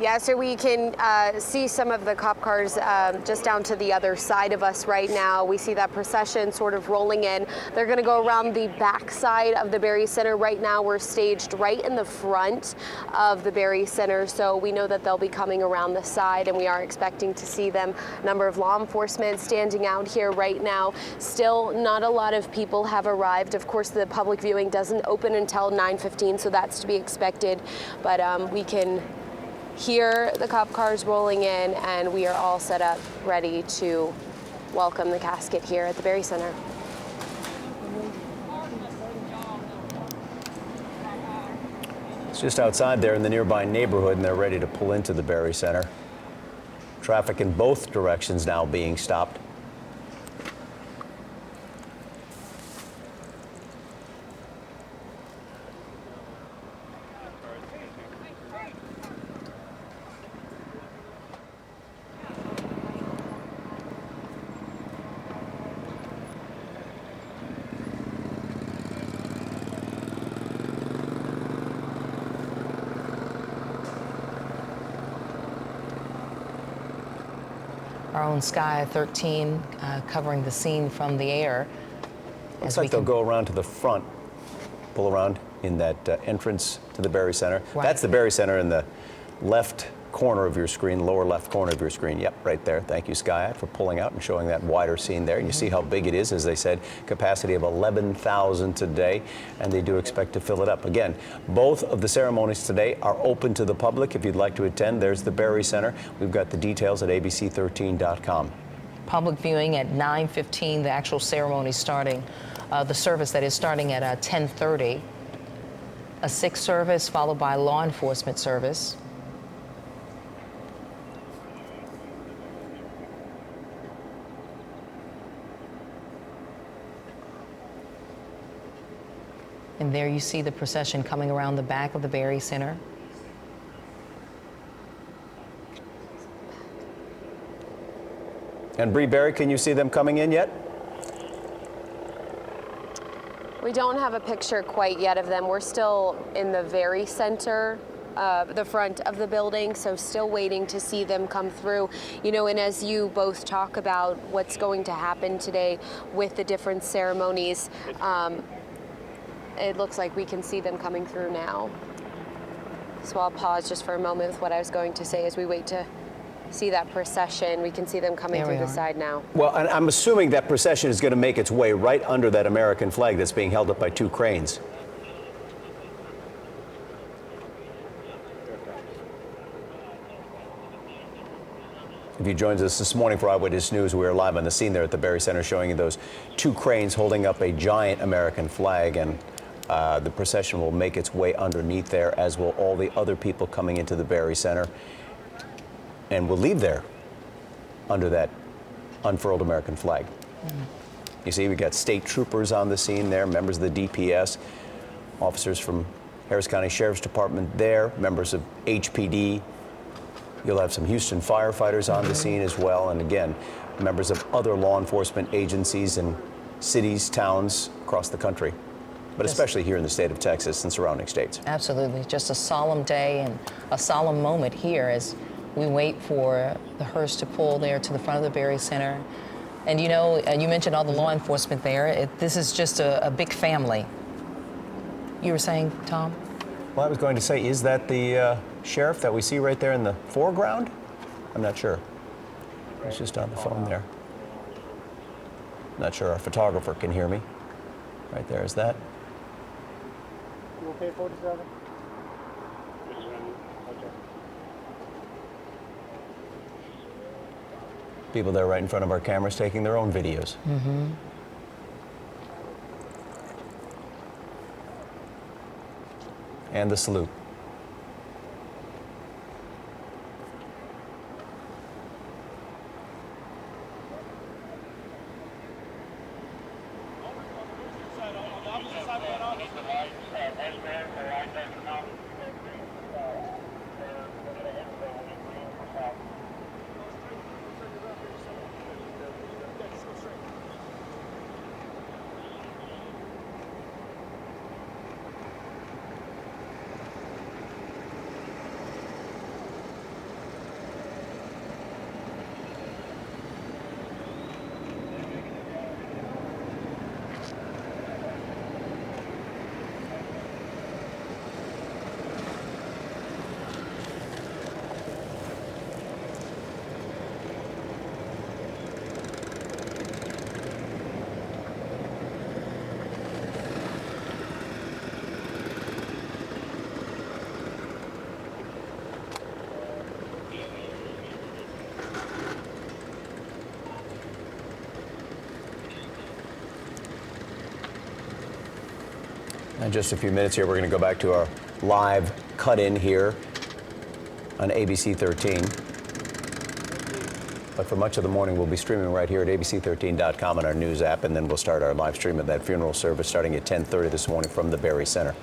S5: Yeah, so we can see some of the cop cars just down to the other side of us right now. We see that procession sort of rolling in. They're going to go around the back side of the Berry Center. Right now, we're staged right in the front of the Berry Center, so we know that they'll be coming around the side, and we are expecting to see them. A number of law enforcement standing out here right now. Still, not a lot of people have arrived. Of course, the public viewing doesn't open until 9:15, so that's to be expected. But we can hear the cop cars rolling in, and we are all set up, ready to welcome the casket here at the Berry Center.
S1: It's just outside there in the nearby neighborhood, and they're ready to pull into the Berry Center. Traffic in both directions now being stopped.
S2: Our own Sky 13 covering the scene from the air.
S1: Looks like they'll go around to the front, pull around in that entrance to the Berry Center.
S2: Right.
S1: That's the Berry Center in the left corner of your screen, lower left corner of your screen. Yep, right there. Thank you, Sky, for pulling out and showing that wider scene there. And you see how big it is, as they said, capacity of 11,000 today, and they do expect to fill it up. Again, both of the ceremonies today are open to the public. If you'd like to attend, there's the Berry Center. We've got the details at abc13.com.
S2: Public viewing at 9:15, the actual ceremony starting, the service that is starting at 10:30. A Sikh service followed by law enforcement service. And there you see the procession coming around the back of the Berry Center.
S1: And Bree Berry, can you see them coming in yet?
S5: We don't have a picture quite yet of them. We're still in the very center, the front of the building, so still waiting to see them come through. You know, and as you both talk about what's going to happen today with the different ceremonies, it looks like we can see them coming through now. So I'll pause just for a moment with what I was going to say as we wait to see that procession. We can see them coming through the side now.
S1: Well, and I'm assuming that procession is going to make its way right under that American flag that's being held up by two cranes. If you joined us this morning for Eyewitness News, we are live on the scene there at the Berry Center showing you those two cranes holding up a giant American flag, and the procession will make its way underneath there, as will all the other people coming into the Berry Center, and will leave there under that unfurled American flag. You see, we got state troopers on the scene there, members of the DPS, officers from Harris County Sheriff's Department there, members of HPD. You'll have some Houston firefighters on the scene as well, and again, members of other law enforcement agencies and cities, towns across the country, but especially here in the state of Texas and surrounding states.
S2: Absolutely. Just a solemn day and a solemn moment here as we wait for the hearse to pull there to the front of the Berry Center. And you know, you mentioned all the law enforcement there. This is just a big family. You were saying, Tom?
S1: Well, I was going to say, is that the sheriff that we see right there in the foreground? I'm not sure. He's just on the phone there. Not sure our photographer can hear me. Right there is that.
S6: You okay, 47? Okay.
S1: People there right in front of our cameras taking their own videos. And the salute. In just a few minutes here, we're going to go back to our live cut-in here on ABC 13. But for much of the morning, we'll be streaming right here at abc13.com on our news app, and then we'll start our live stream of that funeral service starting at 10:30 this morning from the Berry Center.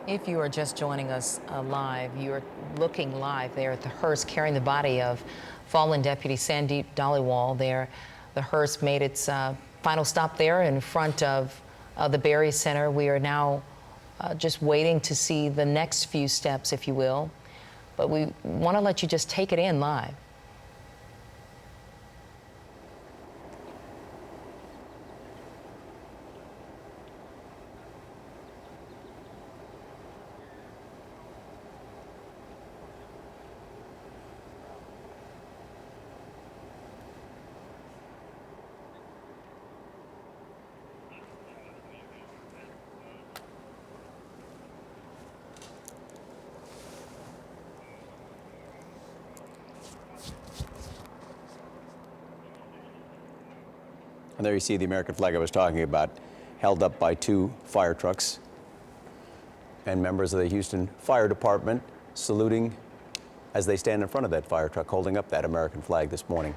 S2: If you are just joining us live, you're looking live there at the hearse carrying the body of fallen Deputy Sandeep Dhaliwal there. The hearse made its final stop there in front of the Berry Center. We are now just waiting to see the next few steps, if you will. But we want to let you just take it in live.
S1: And there you see the American flag I was talking about, held up by 2 fire trucks. And members of the Houston Fire Department saluting as they stand in front of that fire truck, holding up that American flag this morning.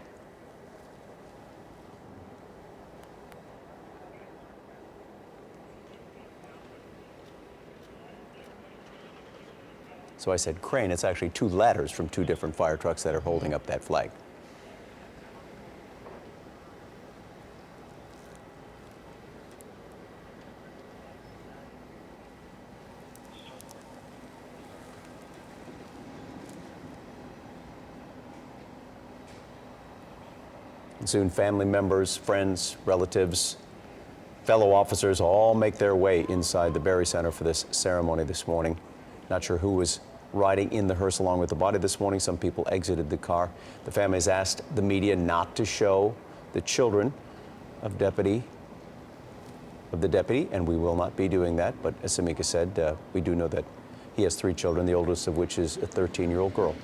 S1: So I said crane, it's actually 2 ladders from 2 different fire trucks that are holding up that flag. And soon family members, friends, relatives, fellow officers all make their way inside the Berry Center for this ceremony this morning. Not sure who was riding in the hearse along with the body this morning. Some people exited the car. The family has asked the media not to show the children of the deputy, and we will not be doing that. But as Samika said, we do know that he has 3 children, the oldest of which is a 13-year-old girl.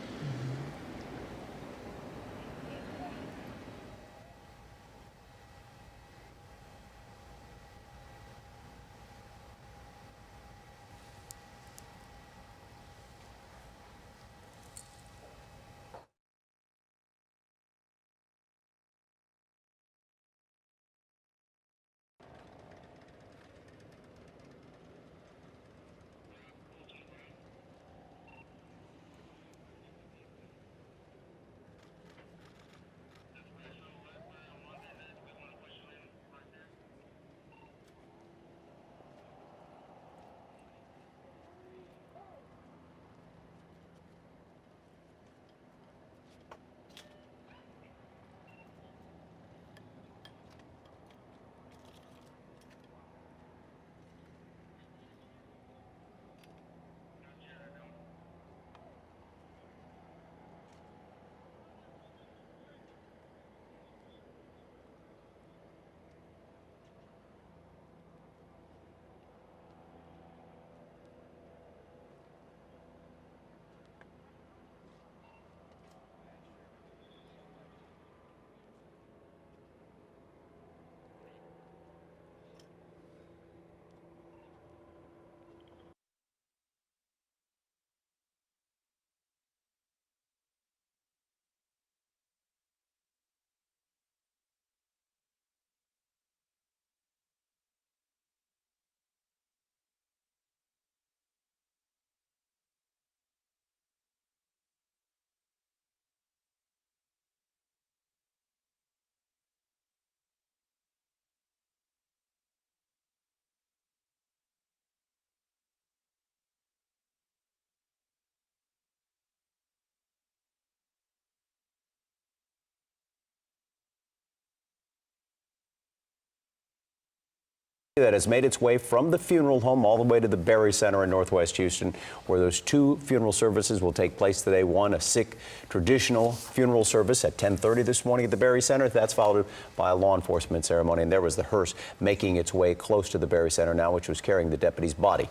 S1: that has made its way from the funeral home all the way to the Berry Center in Northwest Houston, where those two funeral services will take place today. One, a Sikh traditional funeral service at 10:30 this morning at the Berry Center. That's followed by a law enforcement ceremony. And there was the hearse making its way close to the Berry Center now, which was carrying the deputy's body.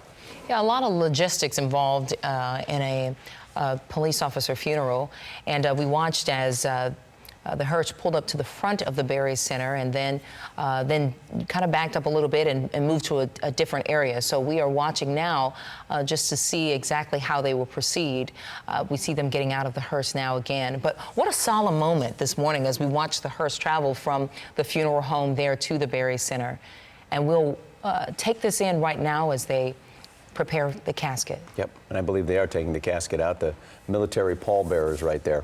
S2: Yeah, a lot of logistics involved in a police officer funeral. And we watched as the hearse pulled up to the front of the Berry Center and then kind of backed up a little bit and moved to a different area. So we are watching now just to see exactly how they will proceed. We see them getting out of the hearse now again. But what a solemn moment this morning as we watch the hearse travel from the funeral home there to the Berry Center. And we'll take this in right now as they prepare the casket.
S1: Yep, and I believe they are taking the casket out, the military pallbearers right there.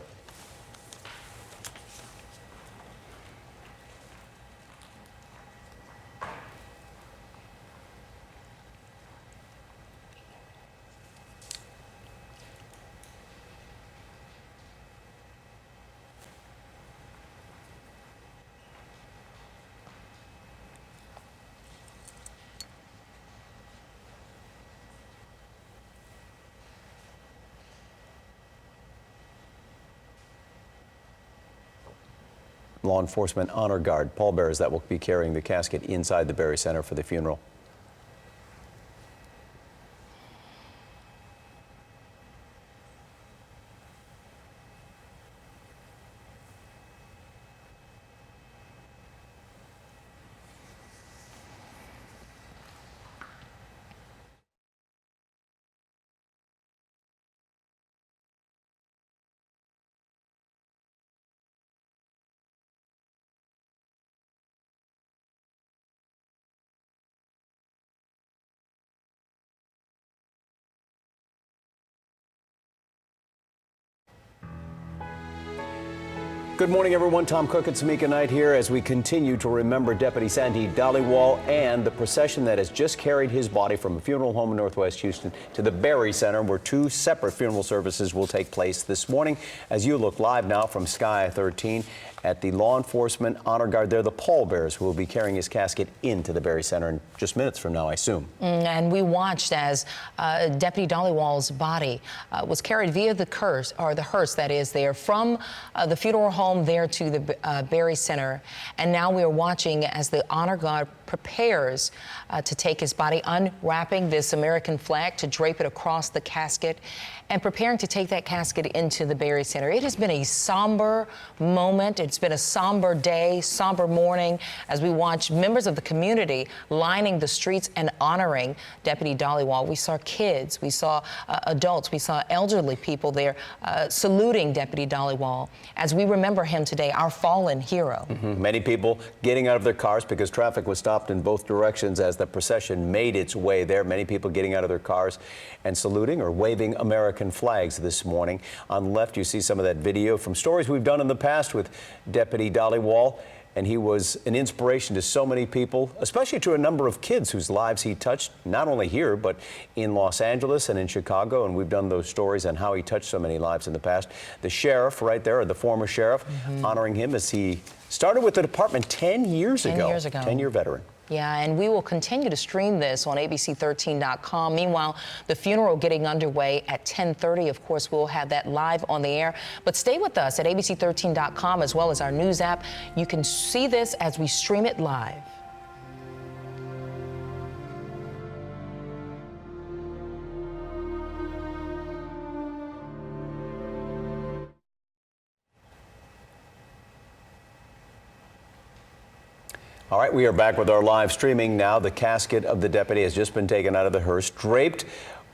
S1: Law enforcement honor guard pallbearers that will be carrying the casket inside the Berry Center for the funeral. Good morning, everyone. Tom Cook and Samika Knight here as we continue to remember Deputy Sandeep Dhaliwal and the procession that has just carried his body from a funeral home in Northwest Houston to the Berry Center, where two separate funeral services will take place this morning. As you look live now from Sky 13 at the law enforcement honor guard, they're the pallbearers who will be carrying his casket into the Berry Center in just minutes from now, I assume.
S2: And we watched as Deputy Dhaliwal's body was carried via the hearse that is there from the funeral home there to the Berry Center. And now we are watching as the honor guard prepares to take his body, unwrapping this American flag to drape it across the casket and preparing to take that casket into the Berry Center. It has been a somber moment. It's been a somber day, somber morning as we watch members of the community lining the streets and honoring Deputy Dhaliwal. We saw kids, we saw adults, we saw elderly people there saluting Deputy Dhaliwal as we remember him today, our fallen hero.
S1: Many people getting out of their cars because traffic was stopped in both directions as the procession made its way there. Many people getting out of their cars and saluting or waving American flags this morning. On the left, you see some of that video from stories we've done in the past with Deputy Dhaliwal. And he was an inspiration to so many people, especially to a number of kids whose lives he touched, not only here, but in Los Angeles and in Chicago. And we've done those stories on how he touched so many lives in the past. The sheriff right there, or the former sheriff, honoring him as he started with the department 10 years ago. 10-year veteran.
S2: Yeah, and we will continue to stream this on abc13.com. Meanwhile, the funeral getting underway at 10:30. Of course, we'll have that live on the air. But stay with us at abc13.com as well as our news app. You can see this as we stream it live.
S1: All right, we are back with our live streaming now. The casket of the deputy has just been taken out of the hearse, draped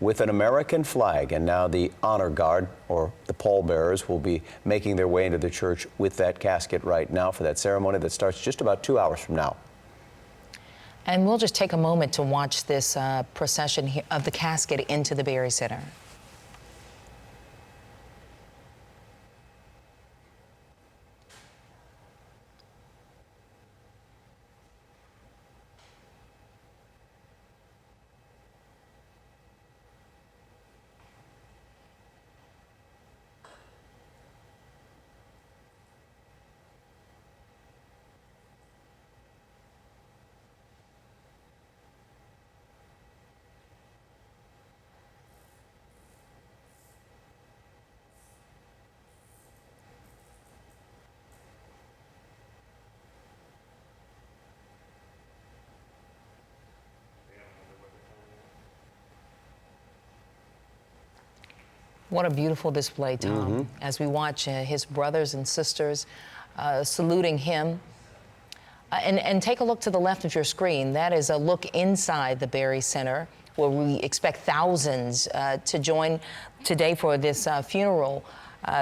S1: with an American flag, and now the honor guard, or the pallbearers, will be making their way into the church with that casket right now for that ceremony that starts just about 2 hours from now.
S2: And we'll just take a moment to watch this procession of the casket into the Berry Center. What a beautiful display, Tom, as we watch his brothers and sisters saluting him. And take a look to the left of your screen. That is a look inside the Berry Center, where we expect thousands to join today for this funeral.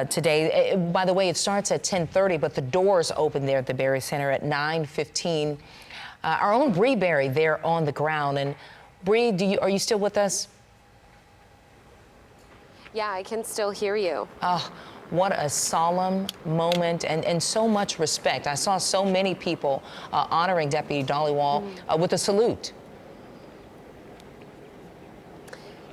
S2: Today, by the way, it starts at 10:30, but the doors open there at the Berry Center at 9:15. Our own Bree Berry there on the ground. And Bree, are you still with us?
S5: Yeah, I can still hear you.
S2: Oh, what a solemn moment and so much respect. I saw so many people honoring Deputy Dhaliwal with a salute.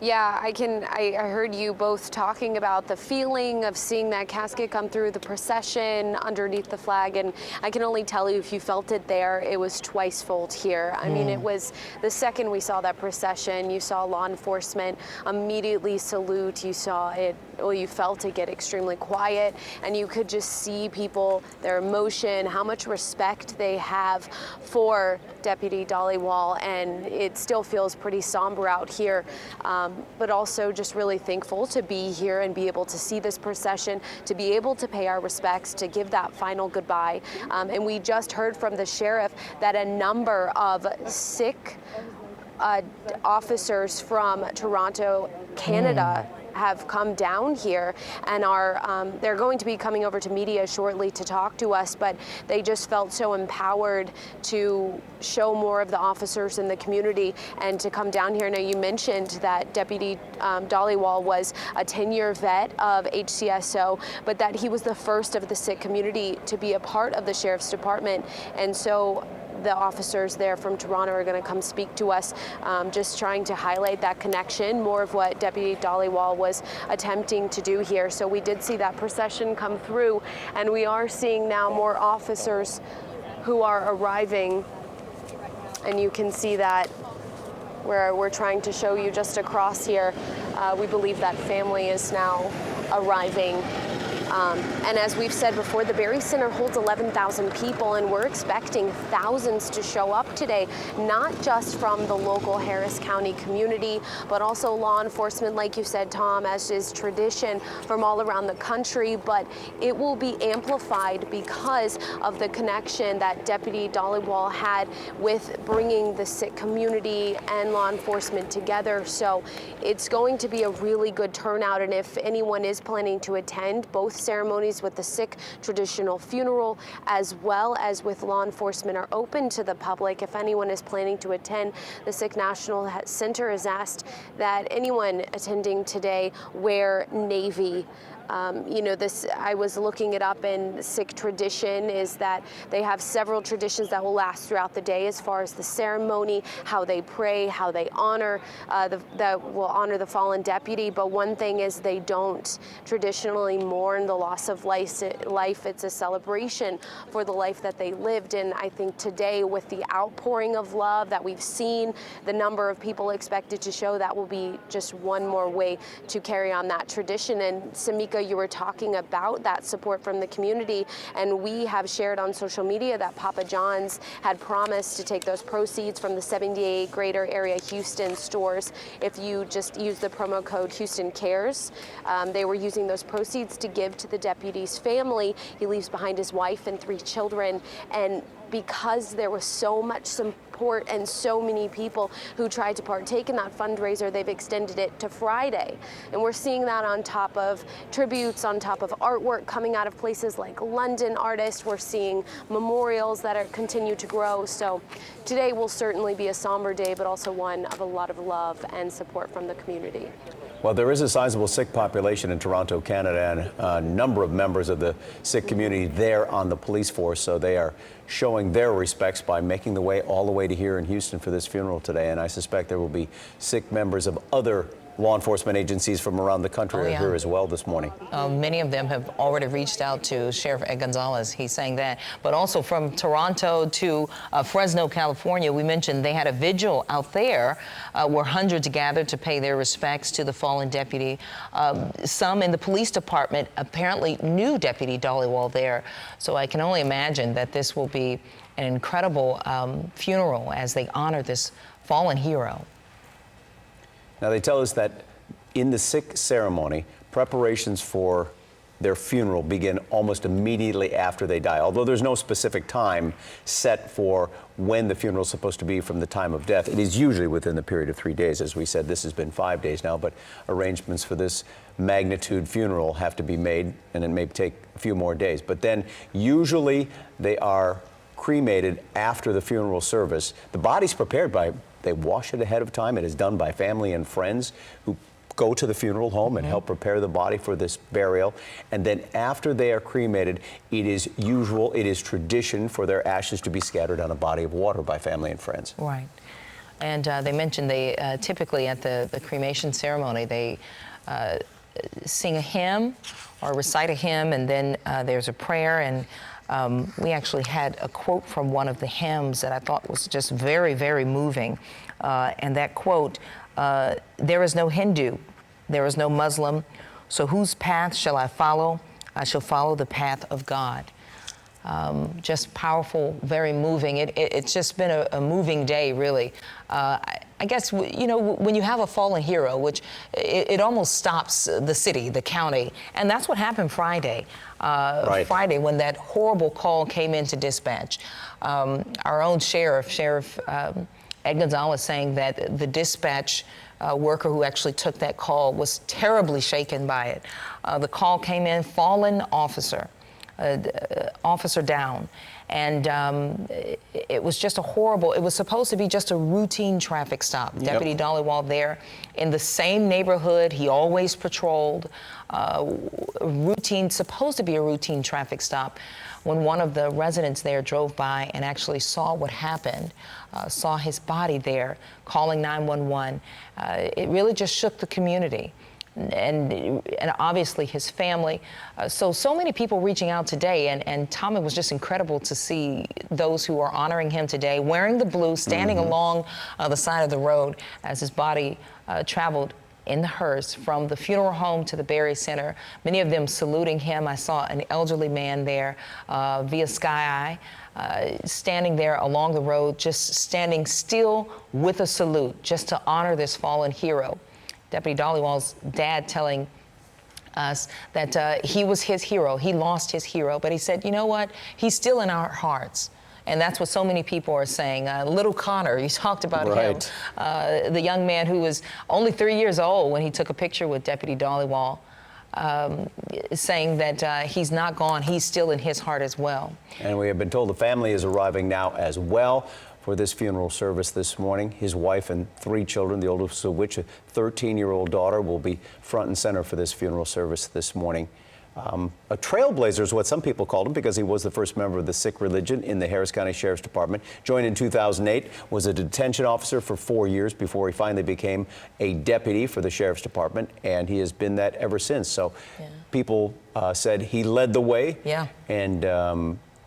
S5: Yeah, I heard you both talking about the feeling of seeing that casket come through the procession underneath the flag, and I can only tell you, if you felt it there, it was twice-fold here. I mean, it was the second we saw that procession, you saw law enforcement immediately salute. You saw it, well, you felt it get extremely quiet, and you could just see people, their emotion, how much respect they have for Deputy Dhaliwal, and it still feels pretty somber out here. But also just really thankful to be here and be able to see this procession, to be able to pay our respects, to give that final goodbye. And we just heard from the sheriff that a number of Sikh officers from Toronto, Canada, have come down here and are they're going to be coming over to media shortly to talk to us, but they just felt so empowered to show more of the officers in the community and to come down here. Now, you mentioned that Deputy Dhaliwal was a 10-year vet of HCSO, but that he was the first of the Sikh community to be a part of the Sheriff's Department. And so the officers there from Toronto are going to come speak to us, just trying to highlight that connection, more of what Deputy Dhaliwal was attempting to do here. So we did see that procession come through, and we are seeing now more officers who are arriving, and you can see that where we're trying to show you just across here. We believe that family is now arriving. And as we've said before, the Berry Center holds 11,000 people, and we're expecting thousands to show up today, not just from the local Harris County community, but also law enforcement, like you said, Tom, as is tradition, from all around the country. But it will be amplified because of the connection that Deputy Dhaliwal had with bringing the Sikh community and law enforcement together. So it's going to be a really good turnout, and if anyone is planning to attend both ceremonies with the Sikh traditional funeral as well as with law enforcement are open to the public. If anyone is planning to attend, the Sikh National Center has asked that anyone attending today wear navy. You know, this, I was looking it up, in Sikh tradition is that they have several traditions that will last throughout the day as far as the ceremony, how they pray, how they honor, that will honor the fallen deputy. But one thing is they don't traditionally mourn the loss of life. It's a celebration for the life that they lived. And I think today, with the outpouring of love that we've seen, the number of people expected to show, that will be just one more way to carry on that tradition. And Samika, you were talking about that support from the community, and we have shared on social media that Papa John's had promised to take those proceeds from the 78 greater area Houston stores. If you just use the promo code Houston Cares, they were using those proceeds to give to the deputy's family. He leaves behind his wife and 3 children, and because there was so much support and so many people who tried to partake in that fundraiser, they've extended it to Friday. And we're seeing that on top of tributes, on top of artwork coming out of places like London artists. We're seeing memorials that continue to grow. So today will certainly be a somber day, but also one of a lot of love and support from the community.
S1: Well, there is a sizable Sikh population in Toronto, Canada, and a number of members of the Sikh community there on the police force, so they are showing their respects by making the way all the way to here in Houston for this funeral today. And I suspect there will be Sikh members of other law enforcement agencies from around the country are here as well this morning.
S2: Many of them have already reached out to Sheriff Ed Gonzalez. He's saying that. But also from Toronto to Fresno, California, we mentioned they had a vigil out there where hundreds gathered to pay their respects to the fallen deputy. Some in the police department apparently knew Deputy Dhaliwal there. So I can only imagine that this will be an incredible funeral as they honor this fallen hero.
S1: Now, they tell us that in the Sikh ceremony, preparations for their funeral begin almost immediately after they die. Although there's no specific time set for when the funeral is supposed to be from the time of death, it is usually within the period of 3 days. As we said, this has been 5 days now, but arrangements for this magnitude funeral have to be made, and it may take a few more days. But then usually they are cremated after the funeral service. The body's prepared they wash it ahead of time. It is done by family and friends who go to the funeral home and help prepare the body for this burial. And then after they are cremated, it is tradition for their ashes to be scattered on a body of water by family and friends.
S2: Right. And they mentioned they typically at the cremation ceremony, they sing a hymn or recite a hymn, and then there's a prayer. And we actually had a quote from one of the hymns that I thought was just very, very moving. And that quote, there is no Hindu, there is no Muslim, so whose path shall I follow? I shall follow the path of God. Just powerful, very moving. It's just been a moving day, really. I guess, you know, when you have a fallen hero, which it almost stops the city, the county, and that's what happened Friday.
S1: Right.
S2: Friday, when that horrible call came into dispatch. Our own Sheriff Ed Gonzalez, saying that the dispatch worker who actually took that call was terribly shaken by it. The call came in, fallen officer. Officer down, and it was just a horrible. It was supposed to be just a routine traffic stop.
S1: Yep.
S2: Deputy Dhaliwal there in the same neighborhood he always patrolled. Supposed to be a routine traffic stop, when one of the residents there drove by and actually saw what happened, saw his body there, calling 911. It really just shook the community. And obviously his family. So many people reaching out today, and Tom, it was just incredible to see those who are honoring him today, wearing the blue, standing along the side of the road as his body traveled in the hearse from the funeral home to the Berry Center. Many of them saluting him. I saw an elderly man there via Sky Eye, standing there along the road, just standing still with a salute, just to honor this fallen hero. Deputy Dhaliwal's dad telling us that he was his hero. He lost his hero, but he said, you know what? He's still in our hearts. And that's what so many people are saying. Little Connor, you talked about him, the young man who was only 3 years old when he took a picture with Deputy Dhaliwal, saying that he's not gone. He's still in his heart as well. And
S1: we have been told the family is arriving now as well for this funeral service this morning. His wife and 3 children, the oldest of which, a 13-year-old daughter, will be front and center for this funeral service this morning. A trailblazer is what some people called him, because he was the first member of the Sikh religion in the Harris County Sheriff's Department. Joined in 2008, was a detention officer for 4 years before he finally became a deputy for the Sheriff's Department, and he has been that ever since. So people said he led the way, and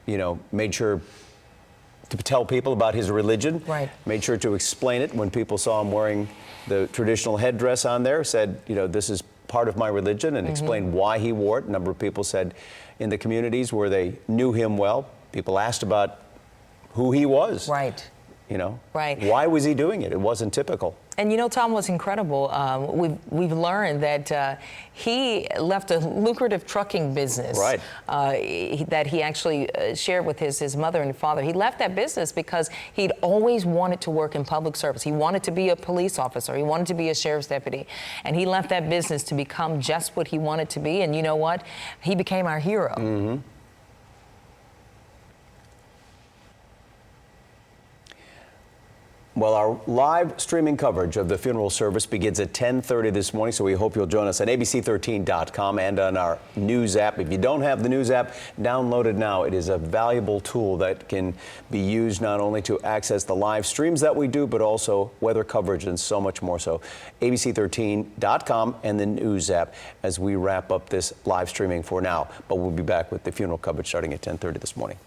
S1: you know, made sure to tell people about his religion, made sure to explain it when people saw him wearing the traditional headdress on there, said, you know, this is part of my religion, and explained why he wore it. A number of people said in the communities where they knew him well, people asked about who he was. You know, why was he doing it? It wasn't typical.
S2: And you know, Tom, what's incredible, we've learned that he left a lucrative trucking business that he actually shared with his mother and father. He left that business because he'd always wanted to work in public service. He wanted to be a police officer. He wanted to be a sheriff's deputy. And he left that business to become just what he wanted to be. And you know what? He became our hero.
S1: Well, our live streaming coverage of the funeral service begins at 10:30 this morning, so we hope you'll join us on abc13.com and on our news app. If you don't have the news app, download it now. It is a valuable tool that can be used not only to access the live streams that we do, but also weather coverage and so much more. So abc13.com and the news app as we wrap up this live streaming for now. But we'll be back with the funeral coverage starting at 10:30 this morning.